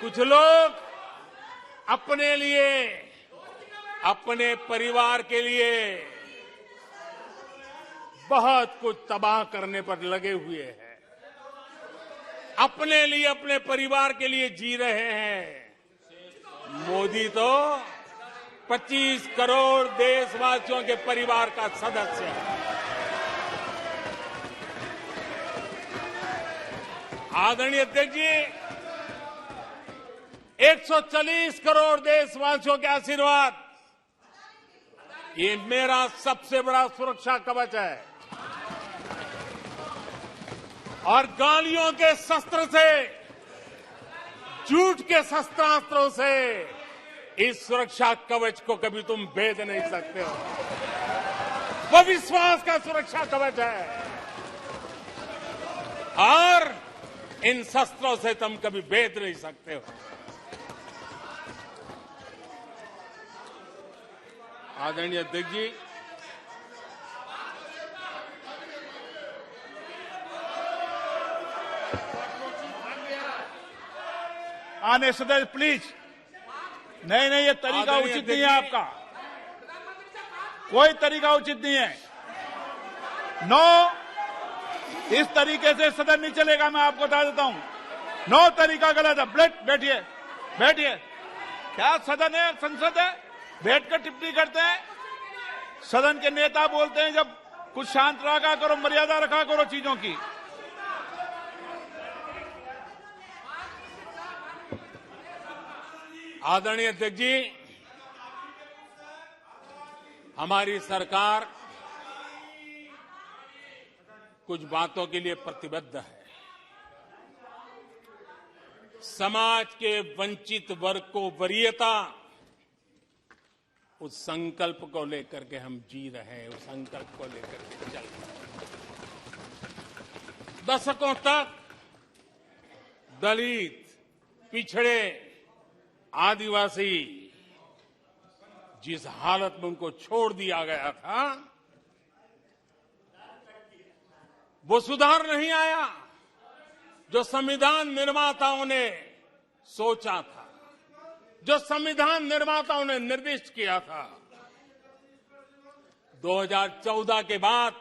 कुछ लोग अपने लिए, अपने परिवार के लिए बहुत कुछ तबाह करने पर लगे हुए हैं, अपने लिए, अपने परिवार के लिए जी रहे हैं। मोदी तो 25 करोड़ देशवासियों के परिवार का सदस्य है। आदरणीय अध्यक्ष जी, 140 करोड़ देशवासियों के आशीर्वाद, ये मेरा सबसे बड़ा सुरक्षा कवच है। और गालियों के शस्त्र से, झूठ के शस्त्रास्त्रों से इस सुरक्षा कवच को कभी तुम भेद नहीं सकते हो। वो विश्वास का सुरक्षा कवच है और इन शस्त्रों से तुम कभी भेद नहीं सकते हो। आदरणीय अध्यक्ष जी, आने सदस्य प्लीज। नहीं, ये तरीका उचित नहीं है आपका, कोई तरीका उचित नहीं है। इस तरीके से सदन नहीं चलेगा, मैं आपको बता देता हूं। तरीका गलत है। बैठिए। क्या सदन है, संसद है? बैठकर टिप्पणी करते हैं। सदन के नेता बोलते हैं जब कुछ शांत रखा करो, मर्यादा रखा करो चीजों की। आदरणीय अध्यक्ष जी, हमारी सरकार कुछ बातों के लिए प्रतिबद्ध है। समाज के वंचित वर्ग को वरीयता, उस संकल्प को लेकर के हम जी रहे हैं, उस संकल्प को लेकर के चल रहे हैं। दशकों तक दलित, पिछड़े, आदिवासी, जिस हालत में उनको छोड़ दिया गया था, वो सुधार नहीं आया जो संविधान निर्माताओं ने सोचा था, जो संविधान निर्माताओं ने निर्दिष्ट किया था। 2014 के बाद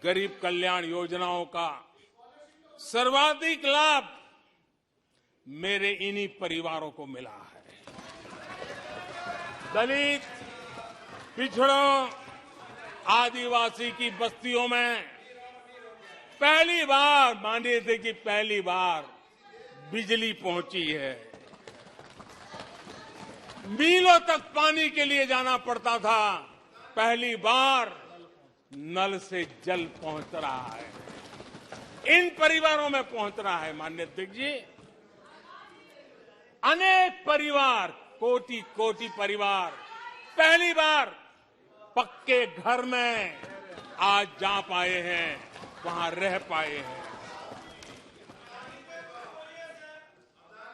गरीब कल्याण योजनाओं का सर्वाधिक लाभ मेरे इन्हीं परिवारों को मिला है। दलित, पिछड़ों, आदिवासी की बस्तियों में पहली बार, मानिए थे कि पहली बार बिजली पहुंची है। मीलों तक पानी के लिए जाना पड़ता था, पहली बार नल से जल पहुंच रहा है, इन परिवारों में पहुंच रहा है। माननीय अध्यक्ष जी, अनेक परिवार, कोटि कोटि परिवार पहली बार पक्के घर में आज जा पाए हैं, वहां रह पाए हैं।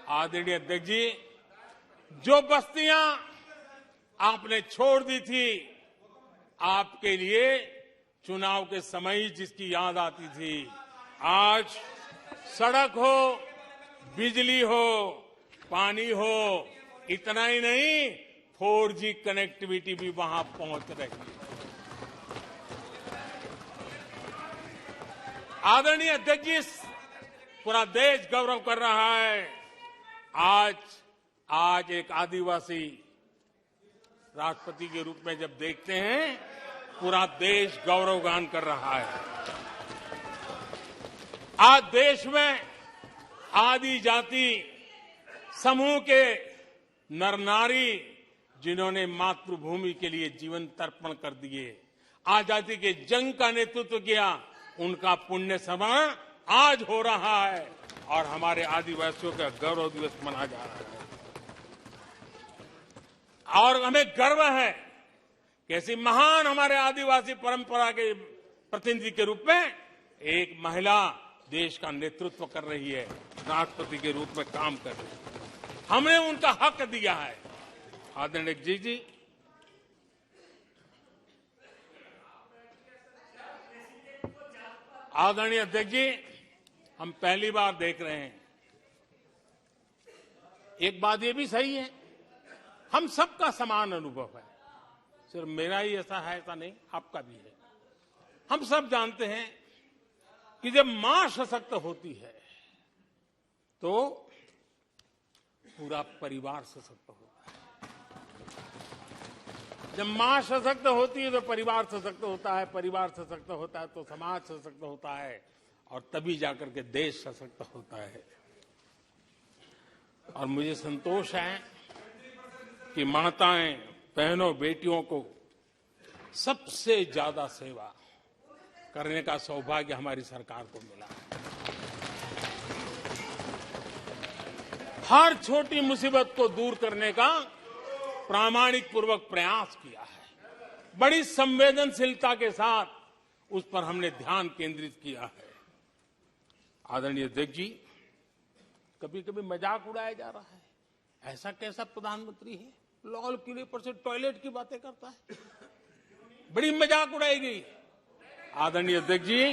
आदरणीय अध्यक्ष जी, जो बस्तियां आपने छोड़ दी थी, आपके लिए चुनाव के समय ही जिसकी याद आती थी, आज सड़क हो, बिजली हो, पानी हो, इतना ही नहीं 4G कनेक्टिविटी भी वहां पहुंच रही है। आदरणीय अध्यक्ष जी, पूरा देश गौरव कर रहा है। आज एक आदिवासी राष्ट्रपति के रूप में जब देखते हैं, पूरा देश गौरवगान कर रहा है। आज देश में आदि जाति समूह के नर नारी, जिन्होंने मातृभूमि के लिए जीवन तर्पण कर दिए, आजादी के जंग का नेतृत्व किया, उनका पुण्य स्मरण आज हो रहा है और हमारे आदिवासियों का गौरव दिवस मनाया जा रहा है। और हमें गर्व है कि ऐसी महान हमारे आदिवासी परंपरा के प्रतिनिधि के रूप में एक महिला देश का नेतृत्व कर रही है, राष्ट्रपति के रूप में काम कर रही है। हमने उनका हक दिया है। आदरणीय जी, आदरणीय अध्यक्ष जी, हम पहली बार देख रहे हैं। एक बात ये भी सही है, हम सबका समान अनुभव है, सिर्फ मेरा ही ऐसा है ऐसा नहीं, आपका भी है। हम सब जानते हैं कि जब मां सशक्त होती है तो पूरा परिवार सशक्त होता है। जब मां सशक्त होती है तो परिवार सशक्त होता है, परिवार सशक्त होता है तो समाज सशक्त होता है, और तभी जाकर के देश सशक्त होता है। और मुझे संतोष है कि माताएं, बहनों, बेटियों को सबसे ज्यादा सेवा करने का सौभाग्य हमारी सरकार को मिला है। हर छोटी मुसीबत को दूर करने का प्रामाणिक पूर्वक प्रयास किया है। बड़ी संवेदनशीलता के साथ उस पर हमने ध्यान केंद्रित किया है। आदरणीय अध्यक्ष जी, कभी कभी मजाक उड़ाया जा रहा है, ऐसा कैसा प्रधानमंत्री है, लाल किले पर से टॉयलेट की बातें करता है, बड़ी मजाक उड़ाई गई। आदरणीय अध्यक्ष जी,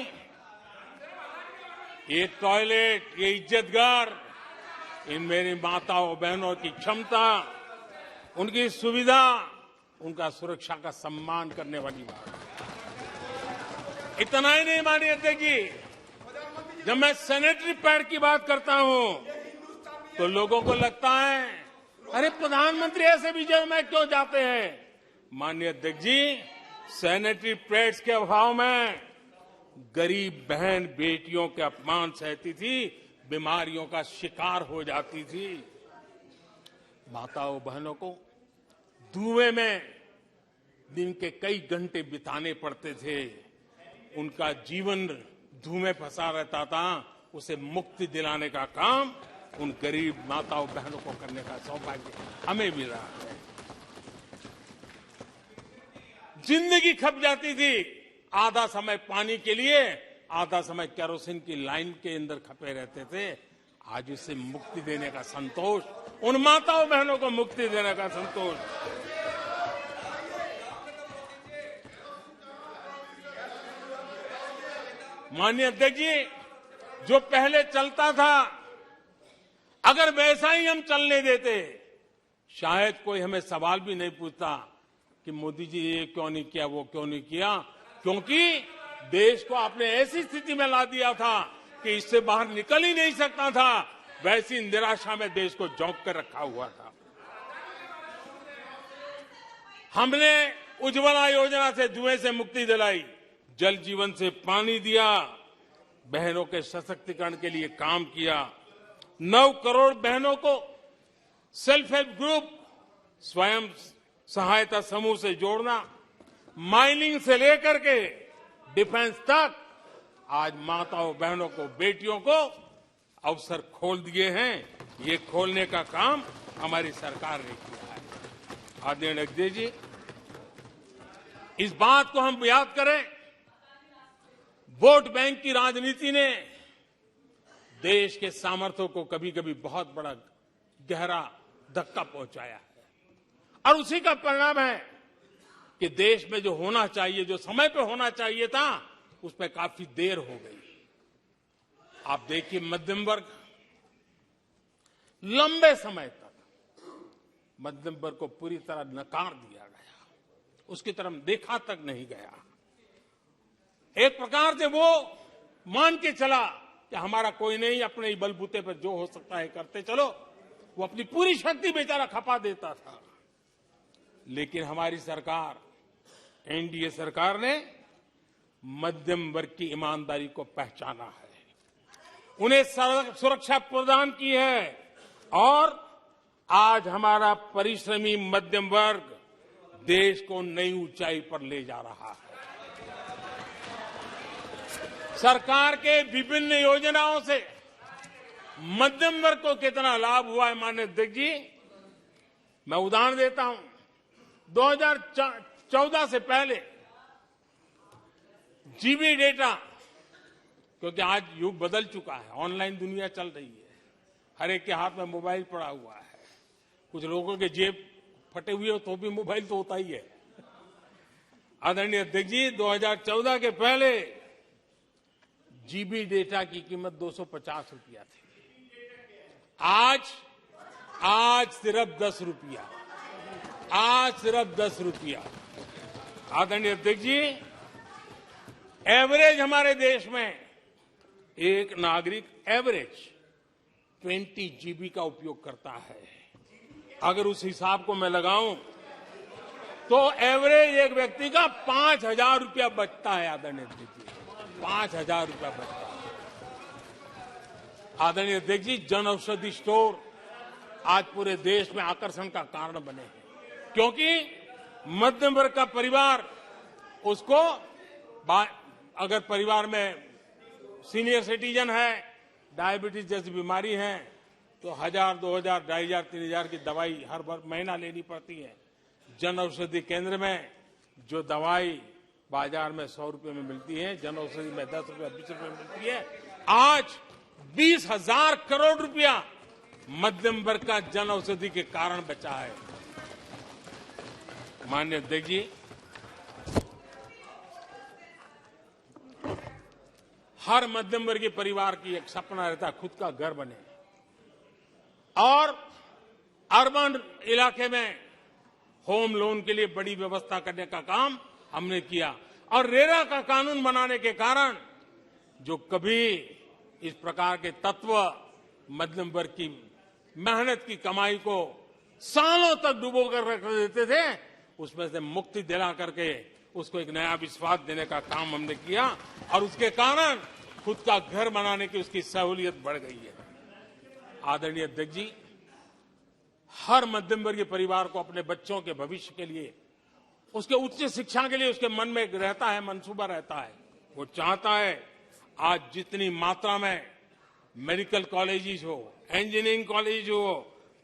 ये टॉयलेट, ये इज्जतगार, इन मेरी माताओं बहनों की क्षमता, उनकी सुविधा, उनका सुरक्षा का सम्मान करने वाली बात। इतना ही नहीं मानिए अध्यक्ष जी, जब मैं सैनिटरी पैड की बात करता हूं तो लोगों को लगता है अरे प्रधानमंत्री ऐसे विजय में क्यों जाते हैं। माननीय अध्यक्ष जी, सैनिटरी पैड्स के अभाव में गरीब बहन बेटियों के अपमान सहती थी, बीमारियों का शिकार हो जाती थी। माताओं बहनों को धुएं में दिन के कई घंटे बिताने पड़ते थे, उनका जीवन धुएं फंसा रहता था, उसे मुक्ति दिलाने का काम उन गरीब माताओं बहनों को करने का सौभाग्य हमें मिला है। जिंदगी खप जाती थी, आधा समय पानी के लिए, आधा समय केरोसिन की लाइन के अंदर खपे रहते थे। आज उससे मुक्ति देने का संतोष, उन माताओं बहनों को मुक्ति देने का संतोष। माननीय अध्यक्ष जी, जो पहले चलता था, अगर वैसा ही हम चलने देते, शायद कोई हमें सवाल भी नहीं पूछता कि मोदी जी ये क्यों नहीं किया, वो क्यों नहीं किया, क्योंकि देश को आपने ऐसी स्थिति में ला दिया था कि इससे बाहर निकल ही नहीं सकता था। वैसी निराशा में देश को झोंक कर रखा हुआ था। हमने उज्ज्वला योजना से धुएं से मुक्ति दिलाई, जल जीवन से पानी दिया, बहनों के सशक्तिकरण के लिए काम किया। 9 करोड़ बहनों को सेल्फ हेल्प ग्रुप, स्वयं सहायता समूह से जोड़ना, माइनिंग से लेकर के डिफेंस तक, आज माताओं बहनों को, बेटियों को अवसर खोल दिए हैं। ये खोलने का काम हमारी सरकार ने किया है। आदरणीय अध्यक्ष जी, इस बात को हम याद करें, वोट बैंक की राजनीति ने देश के सामर्थ्य को कभी कभी बहुत बड़ा गहरा धक्का पहुंचाया है, और उसी का परिणाम है कि देश में जो होना चाहिए, जो समय पे होना चाहिए था, उस पर काफी देर हो गई। आप देखिए, मध्यम वर्ग, लंबे समय तक मध्यम वर्ग को पूरी तरह नकार दिया गया, उसकी तरफ देखा तक नहीं गया। एक प्रकार से वो मान के चला कि हमारा कोई नहीं, अपने ही बलबूते पर जो हो सकता है करते चलो। वो अपनी पूरी शक्ति बेचारा खपा देता था। लेकिन हमारी सरकार, एनडीए सरकार ने मध्यम वर्ग की ईमानदारी को पहचाना है, उन्हें सुरक्षा प्रदान की है, और आज हमारा परिश्रमी मध्यम वर्ग देश को नई ऊंचाई पर ले जा रहा है। सरकार के विभिन्न योजनाओं से मध्यम वर्ग को कितना लाभ हुआ है, माननीय अध्यक्ष जी, मैं उदाहरण देता हूं। 2014 से पहले जीबी डेटा, क्योंकि आज युग बदल चुका है, ऑनलाइन दुनिया चल रही है, हर एक के हाथ में मोबाइल पड़ा हुआ है, कुछ लोगों के जेब फटे हुए हो तो भी मोबाइल तो होता ही है। आदरणीय अध्यक्ष जी, 2014 के पहले जीबी डेटा की कीमत 250 रुपया थी, आज सिर्फ 10 रुपया, आज सिर्फ 10 रुपया। आदरणीय अध्यक्ष जी, एवरेज हमारे देश में एक नागरिक एवरेज 20 जीबी का उपयोग करता है। अगर उस हिसाब को मैं लगाऊं तो एवरेज एक व्यक्ति का 5,000 रुपया बचता है। आदरणीय अध्यक्ष जी, 5,000 रुपया बचता है। आदरणीय अध्यक्ष जी, जन औषधि स्टोर आज पूरे देश में आकर्षण का कारण बने हैं, क्योंकि मध्यम वर्ग का परिवार, उसको अगर परिवार में सीनियर सिटीजन है, डायबिटीज जैसी बीमारी है, तो 1,000, 2,000, 2,500, 3,000 की दवाई हर महीना लेनी पड़ती है। जन औषधि केंद्र में जो दवाई बाजार में 100 रुपए में मिलती है, जन औषधि में 10 रुपए, 20 रुपए में मिलती है। आज 20,000 करोड़ रुपया मध्यम वर्ग का जन औषधि के कारण बचा है। माननीय अध्यक्ष जी, हर मध्यम वर्गीय परिवार की एक सपना रहता है खुद का घर बने, और अर्बन इलाके में होम लोन के लिए बड़ी व्यवस्था करने का काम हमने किया, और रेरा का कानून बनाने के कारण जो कभी इस प्रकार के तत्व मध्यम वर्ग की मेहनत की कमाई को सालों तक डुबो कर रख देते थे, उसमें से मुक्ति दिला करके उसको एक नया विश्वास देने का काम हमने किया, और उसके कारण खुद का घर बनाने की उसकी सहूलियत बढ़ गई है। आदरणीय अध्यक्ष जी, हर मध्यम वर्गीय परिवार को अपने बच्चों के भविष्य के लिए, उसके उच्च शिक्षा के लिए उसके मन में रहता है, मंसूबा रहता है। वो चाहता है आज जितनी मात्रा में मेडिकल कॉलेजेस हो, इंजीनियरिंग कॉलेज हो,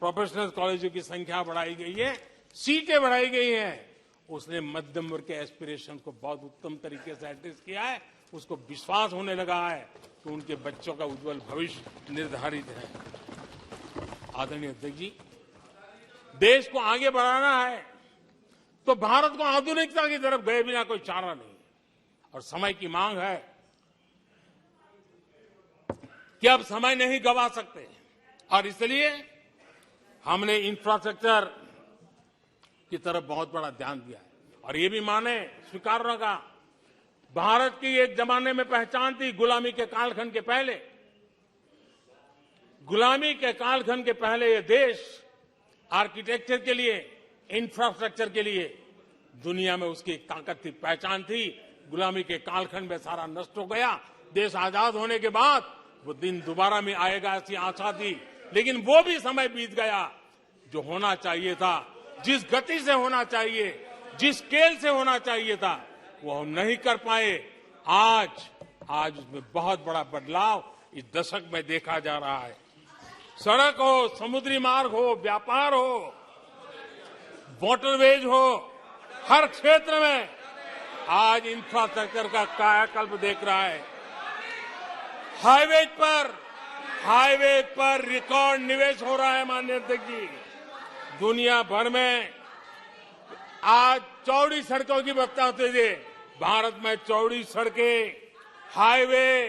प्रोफेशनल कॉलेजों की संख्या बढ़ाई गई है, सीटें बढ़ाई गई हैं, उसने मध्यम वर्ग के एस्पिरेशन को बहुत उत्तम तरीके से एड्रेस किया है, उसको विश्वास होने लगा है कि उनके बच्चों का उज्जवल भविष्य निर्धारित है। आदरणीय अध्यक्ष जी, देश को आगे बढ़ाना है तो भारत को आधुनिकता की तरफ गए बिना कोई चारा नहीं, और समय की मांग है कि अब समय नहीं गंवा सकते, और इसलिए हमने इंफ्रास्ट्रक्चर की तरफ बहुत बड़ा ध्यान दिया है। और ये भी माने स्वीकार रखा, भारत की एक जमाने में पहचान थी गुलामी के कालखंड के पहले। गुलामी के कालखंड के पहले ये देश आर्किटेक्चर के लिए, इंफ्रास्ट्रक्चर के लिए दुनिया में उसकी एक ताकत थी, पहचान थी। गुलामी के कालखंड में सारा नष्ट हो गया। देश आजाद होने के बाद वो दिन दोबारा में आएगा ऐसी आशा थी, लेकिन वो भी समय बीत गया। जो होना चाहिए था, जिस गति से होना चाहिए, जिस स्केल से होना चाहिए था, वो हम नहीं कर पाए। आज उसमें बहुत बड़ा बदलाव इस दशक में देखा जा रहा है। सड़क हो, समुद्री मार्ग हो, व्यापार हो, वाटरवेज हो, हर क्षेत्र में आज इंफ्रास्ट्रक्चर का कायाकल्प देख रहा है। हाईवे पर रिकॉर्ड निवेश हो रहा है। माननीय अध्यक्ष जी, दुनिया भर में आज चौड़ी सड़कों की बात होती थी, भारत में चौड़ी सड़कें, हाईवे,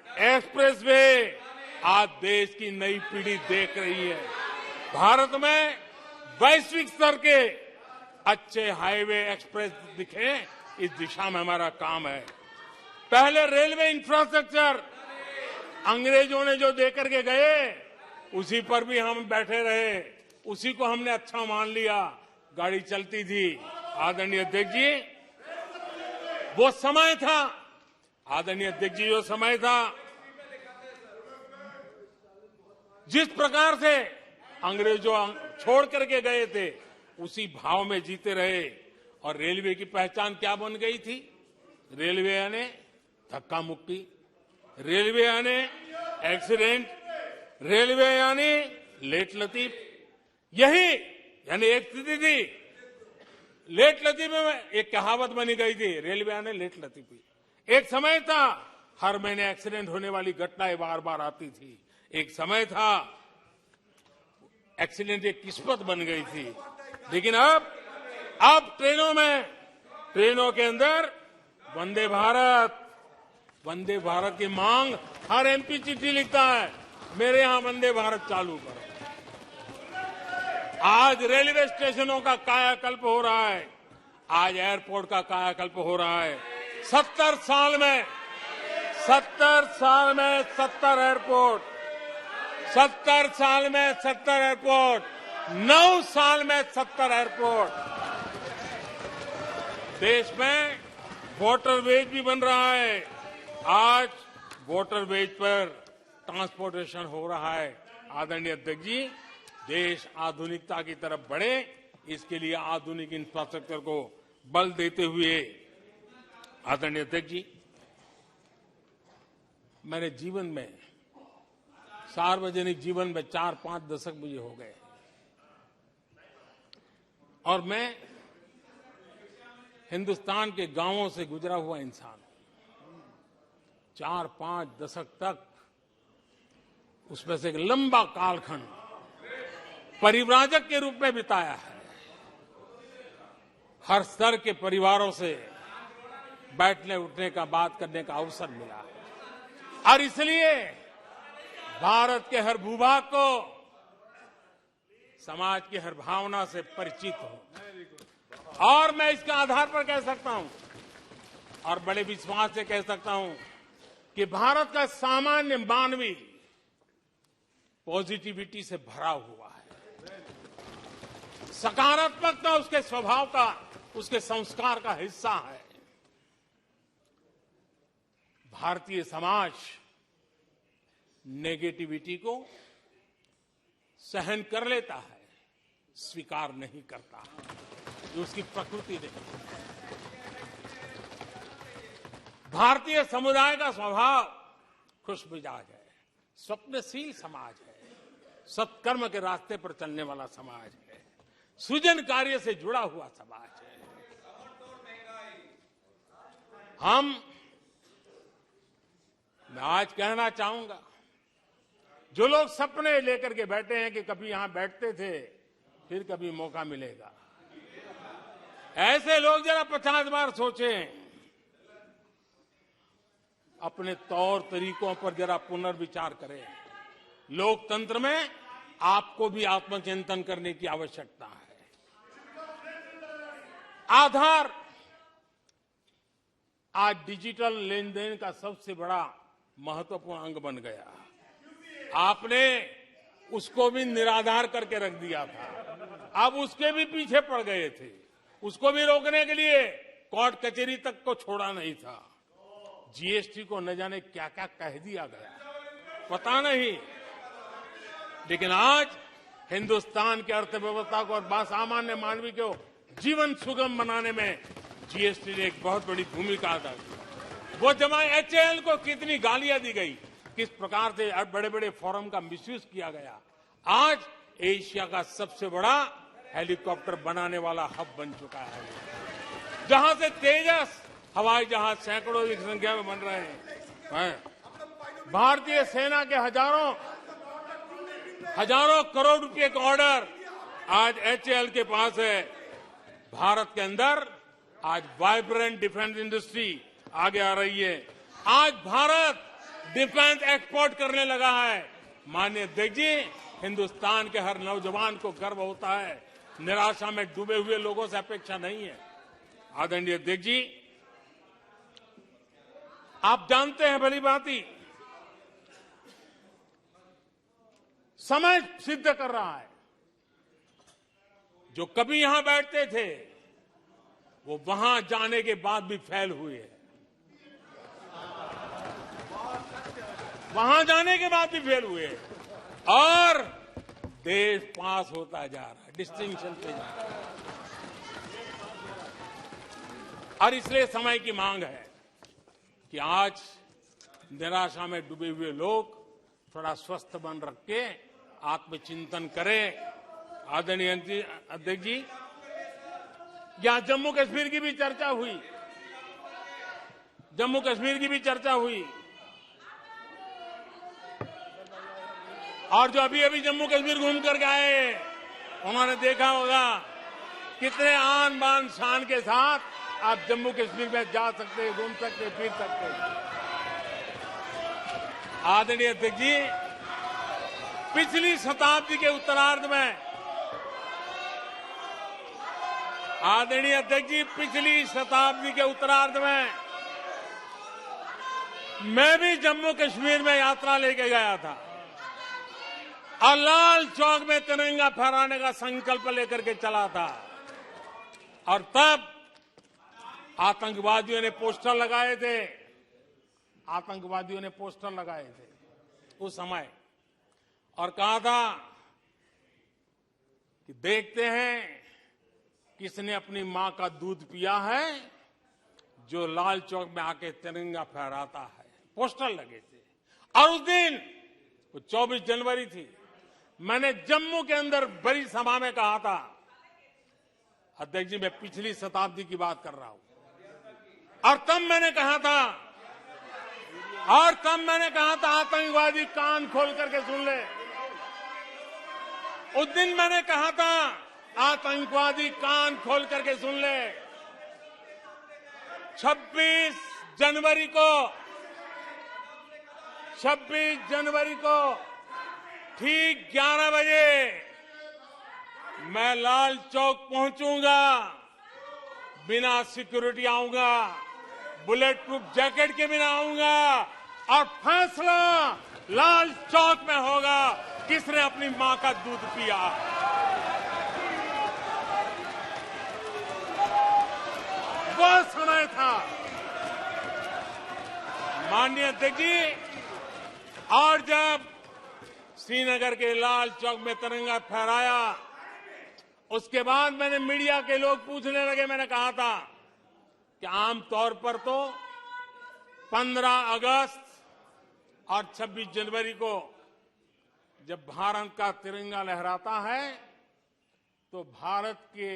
एक्सप्रेसवे आज देश की नई पीढ़ी देख रही है। भारत में वैश्विक स्तर के अच्छे हाईवे, एक्सप्रेस दिखे, इस दिशा में हमारा काम है। पहले रेलवे इंफ्रास्ट्रक्चर अंग्रेजों ने जो देकर के गए, उसी पर भी हम बैठे रहे, उसी को हमने अच्छा मान लिया, गाड़ी चलती थी। आदरणीय अध्यक्ष जी, वो समय था, आदरणीय अध्यक्ष जी, वो समय था जिस प्रकार से अंग्रेज जो छोड़ करके गए थे, उसी भाव में जीते रहे। और रेलवे की पहचान क्या बन गई थी? रेलवे यानी धक्का मुक्की, रेलवे यानी एक्सीडेंट, रेलवे यानी लेट लतीफ। यही यानी एक स्थिति थी, लेट लतीफ में एक कहावत बनी गई थी, रेलवे यानी लेट लतीफी। एक समय था हर महीने एक्सीडेंट होने वाली घटनाएं बार बार आती थी। एक समय था एक्सीडेंट एक किस्मत बन गई थी। लेकिन अब ट्रेनों के अंदर वंदे भारत की मांग, हर एमपी चिट्ठी लिखता है, मेरे यहां वंदे भारत चालू करो। आज रेलवे स्टेशनों का कायाकल्प हो रहा है, आज एयरपोर्ट का कायाकल्प हो रहा है। 70 साल में 70 एयरपोर्ट, 70 साल में 70 एयरपोर्ट, 9 साल में 70 एयरपोर्ट। देश में वाटरवेज भी बन रहा है। आज वाटरवेज पर ट्रांसपोर्टेशन हो रहा है। आदरणीय अध्यक्ष जी, देश आधुनिकता की तरफ बढ़े, इसके लिए आधुनिक इंफ्रास्ट्रक्चर को बल देते हुए, आदरणीय अध्यक्ष जी, मैंने जीवन में, सार्वजनिक जीवन में 4-5 दशक मुझे हो गए, और मैं हिंदुस्तान के गांवों से गुजरा हुआ इंसान, 4-5 दशक तक उसमें से एक लंबा कालखंड परिव्राजक के रूप में बिताया है। हर स्तर के परिवारों से बैठने उठने का, बात करने का अवसर मिला, और इसलिए भारत के हर भूभाग को, समाज की हर भावना से परिचित हूं। और मैं इसके आधार पर कह सकता हूं, और बड़े विश्वास से कह सकता हूं, कि भारत का सामान्य मानवी पॉजिटिविटी से भरा हुआ है। सकारात्मकता उसके स्वभाव का, उसके संस्कार का हिस्सा है। भारतीय समाज नेगेटिविटी को सहन कर लेता है, स्वीकार नहीं करता, ये उसकी प्रकृति नहीं। भारतीय समुदाय का स्वभाव खुशमिजाज है, स्वप्नशील समाज है, सत्कर्म के रास्ते पर चलने वाला समाज है, सृजन कार्य से जुड़ा हुआ समाज है। हम मैं आज कहना चाहूंगा, जो लोग सपने लेकर के बैठे हैं कि कभी यहां बैठते थे, फिर कभी मौका मिलेगा, ऐसे लोग जरा 50 बार सोचें, अपने तौर तरीकों पर जरा पुनर्विचार करें। लोकतंत्र में आपको भी आत्मचिंतन करने की आवश्यकता है। आधार आज डिजिटल लेन देन का सबसे बड़ा महत्वपूर्ण अंग बन गया। आपने उसको भी निराधार करके रख दिया था, आप उसके भी पीछे पड़ गए थे। उसको भी रोकने के लिए कोर्ट कचहरी तक को छोड़ा नहीं था। जीएसटी को न जाने क्या क्या कह दिया गया, पता नहीं, लेकिन आज हिंदुस्तान की अर्थव्यवस्था को और सामान्य मानवी को जीवन सुगम बनाने में जीएसटी ने एक बहुत बड़ी भूमिका अदा की। वो जमा एचएएल को कितनी गालियां दी गई, किस प्रकार से बड़े बड़े फोरम का मिसयूज किया गया। आज एशिया का सबसे बड़ा हेलीकॉप्टर बनाने वाला हब बन चुका है, जहां से तेजस हवाई जहाज सैकड़ों की संख्या में बन रहे हैं। भारतीय सेना के हजारों करोड़ रुपए का ऑर्डर आज एचएएल के पास है। भारत के अंदर आज वाइब्रेंट डिफेंस इंडस्ट्री आगे आ रही है। आज भारत डिफेंस एक्सपोर्ट करने लगा है। माननीय अध्यक्ष जी, हिंदुस्तान के हर नौजवान को गर्व होता है, निराशा में डूबे हुए लोगों से अपेक्षा नहीं है। आदरणीय अध्यक्ष जी, आप जानते हैं भली भांति, समय सिद्ध कर रहा है, जो कभी यहां बैठते थे वो वहां जाने के बाद भी फेल हुए हैं, वहां जाने के बाद भी फेल हुए हैं, और देश पास होता जा रहा है, डिस्टिंक्शन पे जा रहा है। और इसलिए समय की मांग है कि आज निराशा में डूबे हुए लोग थोड़ा स्वस्थ मन रख के आत्मचिंतन करें। आदरणीय अध्यक्ष जी, यहां जम्मू कश्मीर की भी चर्चा हुई, जम्मू कश्मीर की भी चर्चा हुई, और जो अभी अभी जम्मू कश्मीर घूम कर गए उन्होंने देखा होगा कितने आन बान शान के साथ आप जम्मू कश्मीर में जा सकते, घूम सकते, फिर सकते। आदरणीय अध्यक्ष जी, पिछली शताब्दी के उत्तरार्ध में, आदरणीय अध्यक्ष जी, पिछली शताब्दी के उत्तरार्ध में मैं भी जम्मू कश्मीर में यात्रा लेके गया था और लाल चौक में तिरंगा फहराने का संकल्प लेकर के चला था। और तब आतंकवादियों ने पोस्टर लगाए थे, आतंकवादियों ने पोस्टर लगाए थे उस समय, और कहा था कि देखते हैं किसने अपनी मां का दूध पिया है जो लाल चौक में आके तिरंगा फहराता है। पोस्टर लगे थे। और उस दिन वो 24 जनवरी थी, मैंने जम्मू के अंदर बड़ी सभा में कहा था, अध्यक्ष जी मैं पिछली शताब्दी की बात कर रहा हूं, और तब मैंने कहा था आतंकवादी कान खोल करके सुन ले। उस दिन मैंने कहा था आतंकवादी कान खोल करके सुन ले। 26 जनवरी को ठीक 11 बजे मैं लाल चौक पहुंचूंगा, बिना सिक्योरिटी आऊंगा, बुलेट प्रूफ जैकेट के बिना आऊंगा, और फैसला लाल चौक में होगा किसने अपनी मां का दूध पिया। वो समय था माननीय अध्यक्ष जी। और जब श्रीनगर के लाल चौक में तिरंगा फहराया, उसके बाद मैंने मीडिया के लोग पूछने लगे, मैंने कहा था कि आमतौर पर तो 15 अगस्त और 26 जनवरी को जब भारत का तिरंगा लहराता है तो भारत के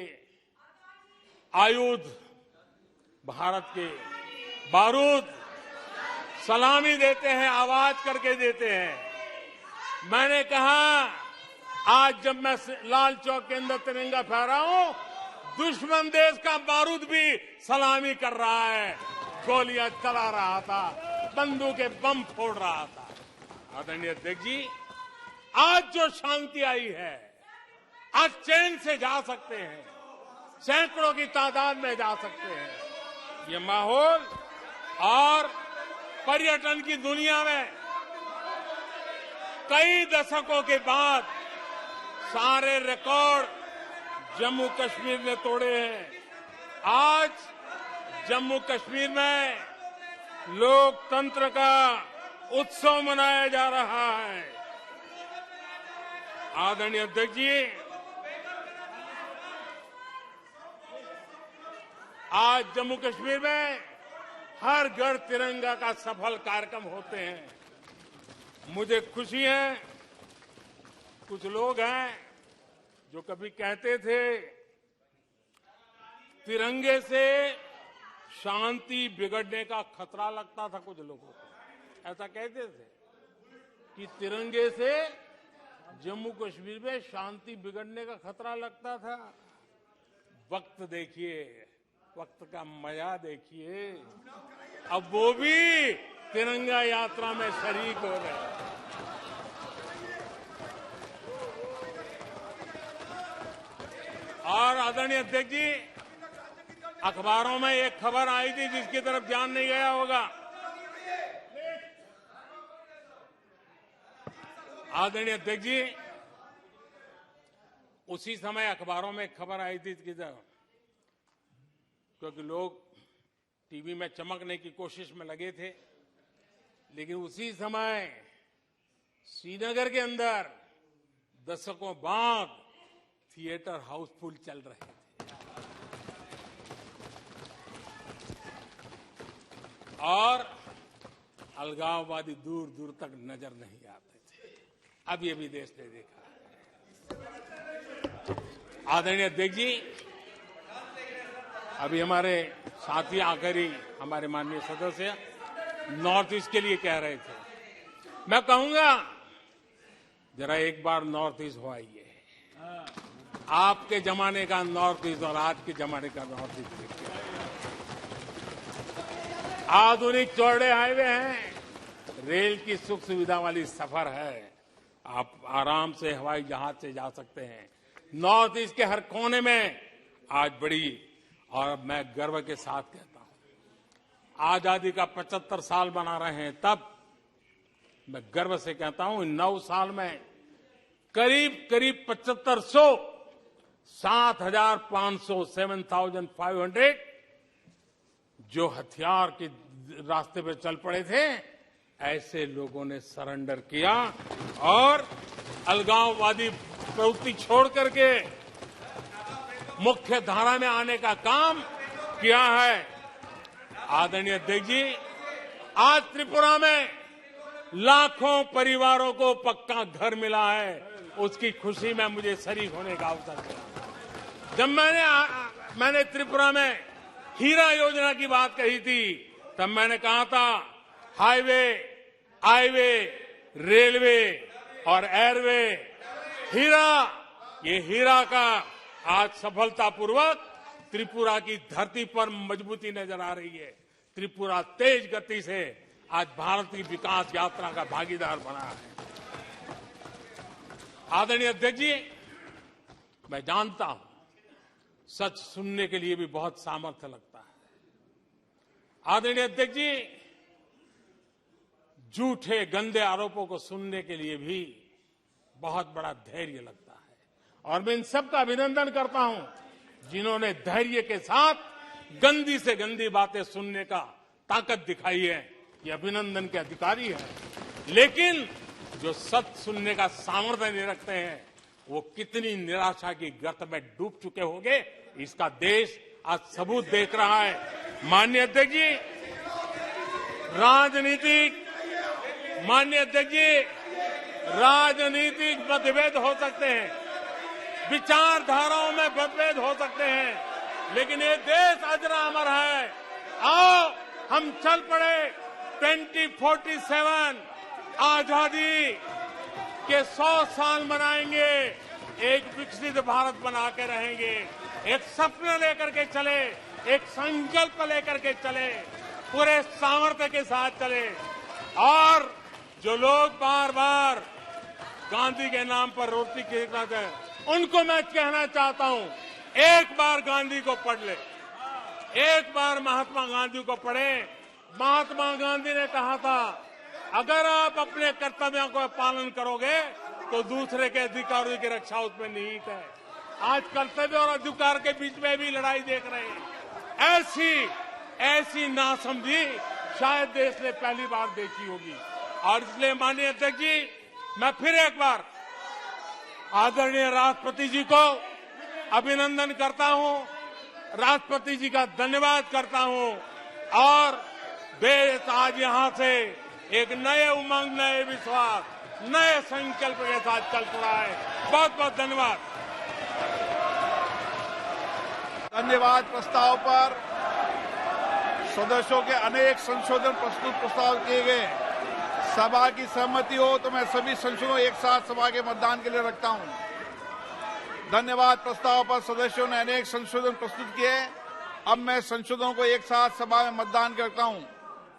आयुध, भारत के बारूद सलामी देते हैं, आवाज करके देते हैं। मैंने कहा आज जब मैं लाल चौक के अंदर तिरंगा फहरा हूं, दुश्मन देश का बारूद भी सलामी कर रहा है, गोलियां चला रहा था, बंदूकें बम फोड़ रहा था। आदरणीय अध्यक्ष जी, आज जो शांति आई है, आज चैन से जा सकते हैं, सैकड़ों की तादाद में जा सकते हैं। ये माहौल और पर्यटन की दुनिया में कई दशकों के बाद सारे रिकॉर्ड जम्मू कश्मीर ने तोड़े हैं। आज जम्मू कश्मीर में लोकतंत्र का उत्सव मनाया जा रहा है। आदरणीय अध्यक्ष जी, आज जम्मू कश्मीर में हर घर तिरंगा का सफल कार्यक्रम होते हैं। मुझे खुशी है, कुछ लोग हैं जो कभी कहते थे तिरंगे से शांति बिगड़ने का खतरा लगता था, कुछ लोगों को ऐसा कहते थे कि तिरंगे से जम्मू कश्मीर में शांति बिगड़ने का खतरा लगता था। वक्त देखिए, वक्त का मजा देखिए, अब वो भी तिरंगा यात्रा में शरीक हो गए। और आदरणीय अध्यक्ष जी, अखबारों में एक खबर आई थी जिसकी तरफ ध्यान नहीं गया होगा। आदरणीय अध्यक्ष जी, उसी समय अखबारों में एक खबर आई थी कि क्योंकि लोग टीवी में चमकने की कोशिश में लगे थे, लेकिन उसी समय श्रीनगर के अंदर दशकों बाद थिएटर हाउसफुल चल रहे थे और अलगाववादी दूर दूर तक नजर नहीं आते थे। अब ये भी देश ने देखा है। आदरणीय अध्यक्ष जी, अभी हमारे साथी आकर ही हमारे माननीय सदस्य नॉर्थ ईस्ट के लिए कह रहे थे। मैं कहूंगा जरा एक बार नॉर्थ ईस्ट हो आइए। आपके जमाने का नॉर्थ ईस्ट और आज के जमाने का नॉर्थ ईस्ट देखिए। आधुनिक चौड़े हाईवे हैं, रेल की सुख सुविधा वाली सफर है, आप आराम से हवाई जहाज से जा सकते हैं। नॉर्थ ईस्ट के हर कोने में आज बड़ी, और मैं गर्व के साथ कहता हूं, आजादी का 75 साल मना रहे हैं, तब मैं गर्व से कहता हूं 9 साल में करीब 7500 7,500 7,500 जो हथियार के रास्ते पे चल पड़े थे, ऐसे लोगों ने सरेंडर किया और अलगाववादी प्रवृत्ति छोड़ करके मुख्य धारा में आने का काम किया है। आदरणीय अध्यक्ष जी, आज त्रिपुरा में लाखों परिवारों को पक्का घर मिला है, उसकी खुशी में मुझे शरीक होने का अवसर मिला। जब मैंने त्रिपुरा में हीरा योजना की बात कही थी, तब मैंने कहा था हाईवे, हाईवे, रेलवे और एयरवे, ये हीरा का आज सफलतापूर्वक त्रिपुरा की धरती पर मजबूती नजर आ रही है। त्रिपुरा तेज गति से आज भारत की विकास यात्रा का भागीदार बना है। आदरणीय अध्यक्ष जी, मैं जानता हूं सच सुनने के लिए भी बहुत सामर्थ्य लगता है। आदरणीय अध्यक्ष जी, झूठे गंदे आरोपों को सुनने के लिए भी बहुत बड़ा धैर्य लगता है, और मैं इन सबका अभिनंदन करता हूं जिन्होंने धैर्य के साथ गंदी से गंदी बातें सुनने का ताकत दिखाई है। ये अभिनंदन के अधिकारी हैं। लेकिन जो सच सुनने का सामर्थ्य नहीं रखते हैं, वो कितनी निराशा की गर्त में डूब चुके होंगे, इसका देश आज सबूत देख रहा है। माननीय अध्यक्ष जी, राजनीतिक मतभेद हो सकते हैं, विचारधाराओं में मतभेद हो सकते हैं, लेकिन ये देश अजरा अमर है। आओ हम चल पड़े, 2047 आजादी के 100 साल मनाएंगे, एक विकसित भारत बना के रहेंगे, एक सपना लेकर के चले, एक संकल्प लेकर के चले, पूरे सामर्थ्य के साथ चले। और जो लोग बार बार गांधी के नाम पर रोटी खिलाते हैं, उनको मैं कहना चाहता हूं, एक बार गांधी को पढ़ ले, एक बार महात्मा गांधी को पढ़े। महात्मा गांधी ने कहा था, अगर आप अपने कर्तव्यों को पालन करोगे तो दूसरे के अधिकारों की रक्षा उसमें निहित है। आज कर्तव्य और अधिकार के बीच में भी लड़ाई देख रहे हैं। ऐसी नासमझी शायद देश ने पहली बार देखी होगी। और इसलिए माननीय अध्यक्ष जी, मैं फिर एक बार आदरणीय राष्ट्रपति जी को अभिनंदन करता हूं, राष्ट्रपति जी का धन्यवाद करता हूं। और देश आज यहां से एक नए उमंग, नए विश्वास, नए संकल्प के साथ चल पड़ा है। बहुत बहुत धन्यवाद। धन्यवाद। प्रस्ताव पर सदस्यों के अनेक संशोधन प्रस्ताव किए गए। सभा की सहमति हो तो मैं सभी संशोधनों एक साथ सभा के मतदान के लिए रखता हूं। धन्यवाद। प्रस्ताव पर सदस्यों ने अनेक संशोधन प्रस्तुत किए। अब मैं संशोधनों को एक साथ सभा में मतदान करता हूं।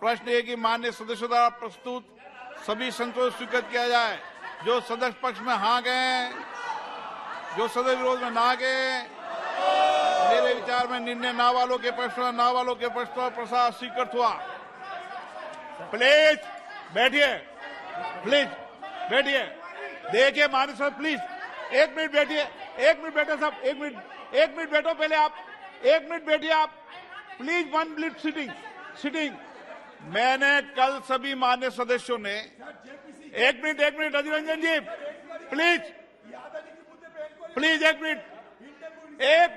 प्रश्न है कि माननीय सदस्यों द्वारा प्रस्तुत सभी संशोधन स्वीकृत किया जाए। जो सदस्य पक्ष में हाँ गए, जो सदस्य विरोध में ना गए, मेरे विचार में निर्णय ना वालों के पक्ष में, ना वालों के पक्ष पर प्रस्ताव स्वीकृत हुआ। प्लीज बैठिए, प्लीज बैठिए। देखिए माननीय सदस्य, प्लीज एक मिनट बैठिए, एक मिनट बैठे साहब, एक मिनट बैठो पहले आप, एक मिनट बैठिए आप, प्लीज 1 मिनट सिटिंग। मैंने कल सभी मान्य सदस्यों ने एक minute Adhir Ranjan ji, please एक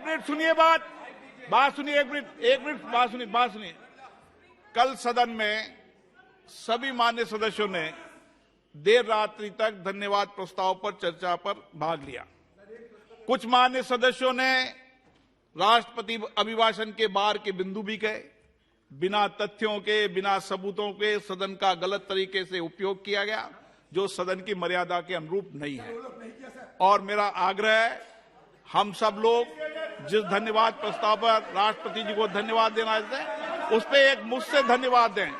मिनट सुनिए, बात सुनिए, एक मिनट बात सुनिए। कल सदन में सभी मान्य सदस्यों ने देर रात्रि तक धन्यवाद प्रस्ताव पर चर्चा पर भाग लिया। कुछ मान्य सदस्यों ने राष्ट्रपति अभिभाषण के बाहर के बिंदु भी कहे। बिना तथ्यों के, बिना सबूतों के सदन का गलत तरीके से उपयोग किया गया, जो सदन की मर्यादा के अनुरूप नहीं है। और मेरा आग्रह है, हम सब लोग जिस धन्यवाद प्रस्ताव पर राष्ट्रपति जी को धन्यवाद देना चाहते हैं, उस पर एक मुझसे धन्यवाद दें।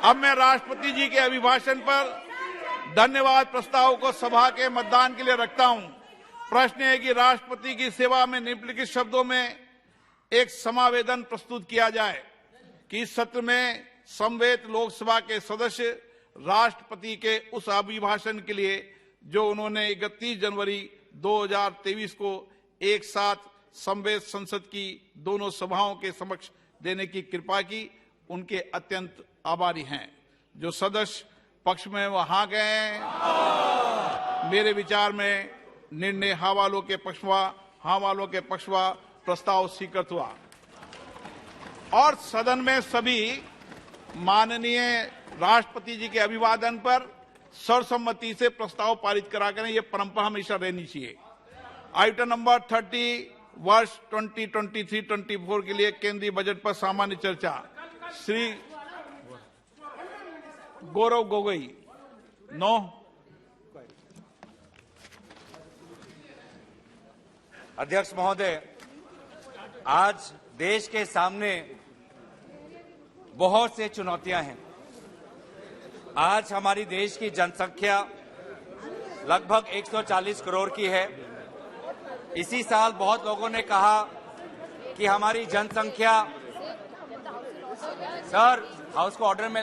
अब मैं राष्ट्रपति जी के अभिभाषण पर धन्यवाद प्रस्ताव को सभा के मतदान के लिए रखता हूं। प्रश्न है कि राष्ट्रपति की सेवा में निम्नलिखित शब्दों में एक समावेदन प्रस्तुत किया जाए कि इस सत्र में समवेत लोकसभा के सदस्य राष्ट्रपति के उस अभिभाषण के लिए जो उन्होंने 31 जनवरी 2023 को एक साथ समवेत संसद की दोनों सभाओं के समक्ष देने की कृपा की, उनके अत्यंत आभारी हैं। जो सदस्य पक्ष में वो हाँ गए हैं, मेरे विचार में निर्णय हाँ वालों के पक्ष में प्रस्ताव स्वीकृत हुआ। और सदन में सभी माननीय राष्ट्रपति जी के अभिवादन पर सर्वसम्मति से प्रस्ताव पारित करा करें, ये परंपरा हमेशा रहनी चाहिए। आइटम नंबर 30 वर्ष 2023-24 के लिए केंद्रीय बजट पर सामान्य चर्चा। श्री गौरव गोगोई। नो। अध्यक्ष महोदय, आज देश के सामने बहुत से चुनौतियां हैं। आज हमारी देश की जनसंख्या लगभग 140 करोड़ की है। इसी साल बहुत लोगों ने कहा कि हमारी जनसंख्या, सर हाउस को ऑर्डर में,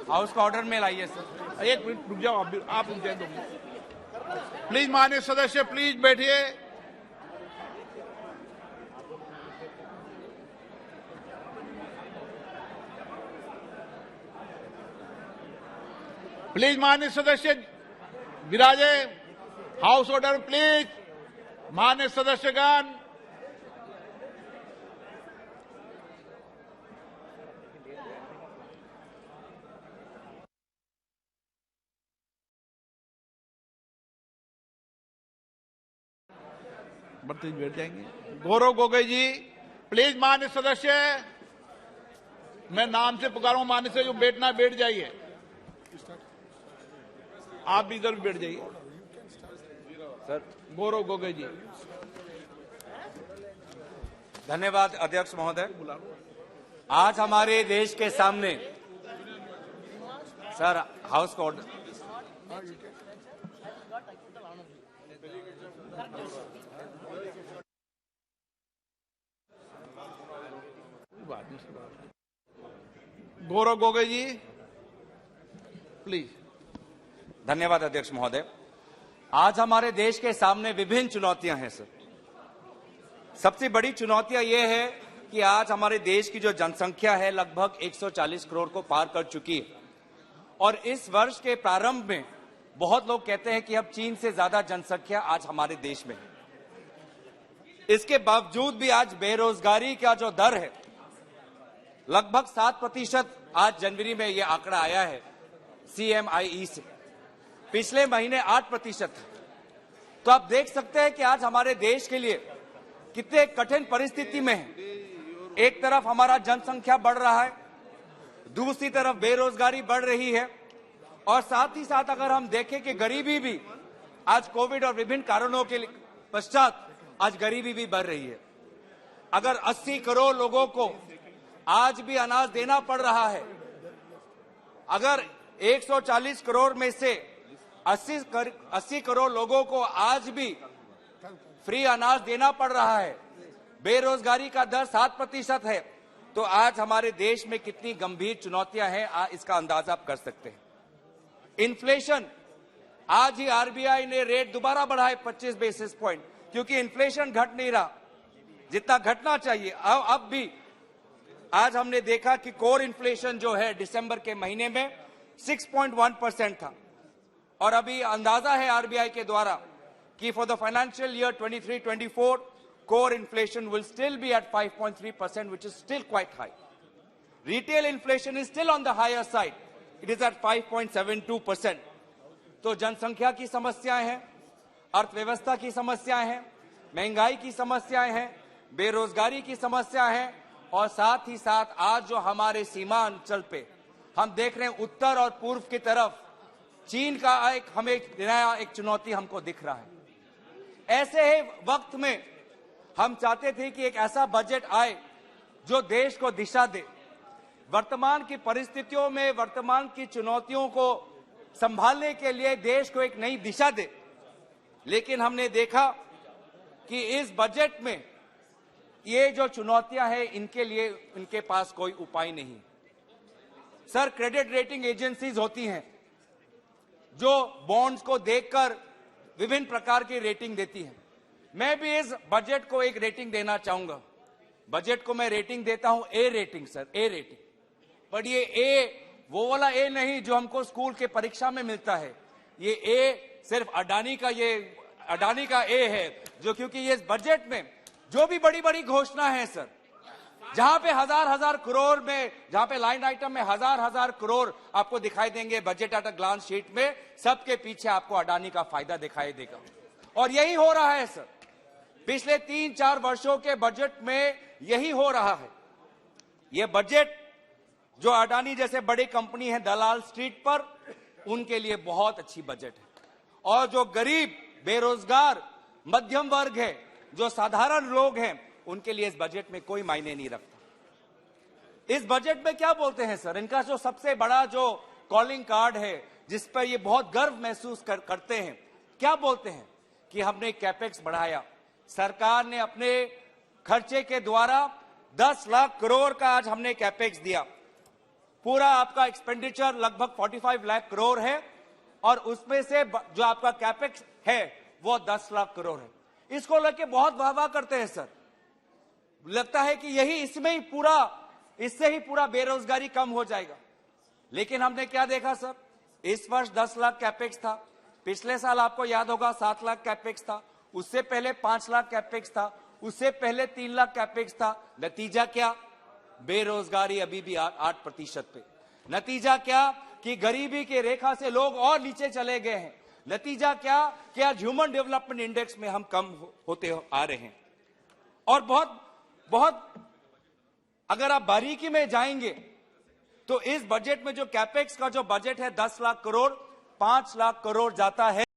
हाउस को ऑर्डर में लाइए सर। एक मिनट रुक जाओ, आप रुक जाए। प्लीज माननीय सदस्य, प्लीज बैठिए। प्लीज माननीय सदस्य विराजे। House order please. माननीय सदस्यगण, बैठ जाएंगे। गौरव गोगोई जी, प्लीज माननीय सदस्य। मैं नाम से पुकारूं, माने से जो बैठना बैठ जाइए, आप भी इधर बैठ जाइए। Sir Gaurav Gogoi ji. धन्यवाद अध्यक्ष महोदय। आज हमारे देश के सामने सर हाउस को order. Gaurav Gogoi ji please. धन्यवाद अध्यक्ष महोदय। आज हमारे देश के सामने विभिन्न चुनौतियां हैं सर। सबसे बड़ी चुनौतियां यह है कि आज हमारे देश की जो जनसंख्या है लगभग 140 करोड़ को पार कर चुकी है और इस वर्ष के प्रारंभ में बहुत लोग कहते हैं कि अब चीन से ज्यादा जनसंख्या आज हमारे देश में है। इसके बावजूद भी आज बेरोजगारी का जो दर है लगभग 7% आज जनवरी में यह आंकड़ा आया है CMIE से, पिछले महीने 8% था। तो आप देख सकते हैं कि आज हमारे देश के लिए कितने कठिन परिस्थिति में है। एक तरफ हमारा जनसंख्या बढ़ रहा है, दूसरी तरफ बेरोजगारी बढ़ रही है और साथ ही साथ अगर हम देखें कि गरीबी भी आज कोविड और विभिन्न कारणों के पश्चात आज गरीबी भी बढ़ रही है। अगर 80 करोड़ लोगों को आज भी अनाज देना पड़ रहा है, अगर 140 करोड़ में से 80 करोड़ लोगों को आज भी फ्री अनाज देना पड़ रहा है, बेरोजगारी का दर 7% है, तो आज हमारे देश में कितनी गंभीर चुनौतियां हैं इसका अंदाजा आप कर सकते हैं। इन्फ्लेशन, आज ही आरबीआई ने रेट दोबारा बढ़ाए 25 बेसिस पॉइंट, क्योंकि इन्फ्लेशन घट नहीं रहा जितना घटना चाहिए। अब भी आज हमने देखा कि कोर इन्फ्लेशन जो है दिसंबर के महीने में 6.1% था और अभी अंदाजा है आरबीआई के द्वारा कि for the financial year 23-24 core inflation will still be at 5.3%, which is still quite high. Retail inflation is still on the higher side. It is at 5.72%. तो जनसंख्या की समस्याएं हैं, अर्थव्यवस्था की समस्याएं हैं, महंगाई की समस्याएं हैं, बेरोजगारी की समस्या है और साथ ही साथ आज जो हमारे सीमांचल पे हम देख रहे हैं उत्तर और पूर्व की तरफ चीन का हमें नया एक चुनौती हमको दिख रहा है। ऐसे ही वक्त में हम चाहते थे कि एक ऐसा बजट आए जो देश को दिशा दे, वर्तमान की परिस्थितियों में वर्तमान की चुनौतियों को संभालने के लिए देश को एक नई दिशा दे। लेकिन हमने देखा कि इस बजट में ये जो चुनौतियां हैं इनके लिए इनके पास कोई उपाय नहीं। सर, क्रेडिट रेटिंग एजेंसीज होती हैं जो बॉन्ड्स को देखकर विभिन्न प्रकार की रेटिंग देती हैं। मैं भी इस बजट को एक रेटिंग देना चाहूंगा। बजट को मैं रेटिंग देता हूं A rating sir, A rating. पर ये ए वो वाला ए नहीं जो हमको स्कूल के परीक्षा में मिलता है। ये ए सिर्फ अडानी का ए है, जो क्योंकि ये बजट में जो भी बड़ी बड़ी घोषणा है सर, जहां पे हजार करोड़ में, जहां पे लाइन आइटम में हजार करोड़ आपको दिखाई देंगे budget at a glance sheet में, सबके पीछे आपको अडानी का फायदा दिखाई देगा। और यही हो रहा है सर, पिछले 3-4 वर्षों के बजट में यही हो रहा है। यह बजट जो अडानी जैसे बड़ी कंपनी है दलाल स्ट्रीट पर, उनके लिए बहुत अच्छी बजट है। और जो गरीब, बेरोजगार, मध्यम वर्ग है, जो साधारण लोग हैं, उनके लिए इस बजट में कोई मायने नहीं रखता। इस बजट में क्या बोलते हैं सर, इनका जो सबसे बड़ा जो कॉलिंग कार्ड है जिस पर ये बहुत गर्व महसूस करते हैं, क्या बोलते हैं कि हमने कैपेक्स बढ़ाया। सरकार ने अपने खर्चे के द्वारा 10 लाख करोड़ का आज हमने कैपेक्स दिया। पूरा आपका एक्सपेंडिचर लगभग 45 लाख करोड़ है और उसमें से जो आपका कैपेक्स है वो 10 लाख करोड़ है। इसको लेके बहुत वाह करते हैं सर, लगता है कि यही इससे ही पूरा बेरोजगारी कम हो जाएगा। लेकिन हमने क्या देखा सर, इस वर्ष 10 लाख कैपेक्स था, पिछले साल आपको याद होगा 7 लाख कैपेक्स था, उससे पहले 5 लाख कैपेक्स था, उससे पहले 3 लाख कैपेक्स था। नतीजा क्या, बेरोजगारी अभी भी 8% पे। नतीजा क्या कि गरीबी की रेखा से लोग और नीचे चले गए हैं। नतीजा क्या कि आज ह्यूमन डेवलपमेंट इंडेक्स में हम कम होते आ रहे हैं। और बहुत अगर आप बारीकी में जाएंगे तो इस बजट में जो कैपेक्स का जो बजट है 10 लाख करोड़, 5 लाख करोड़ जाता है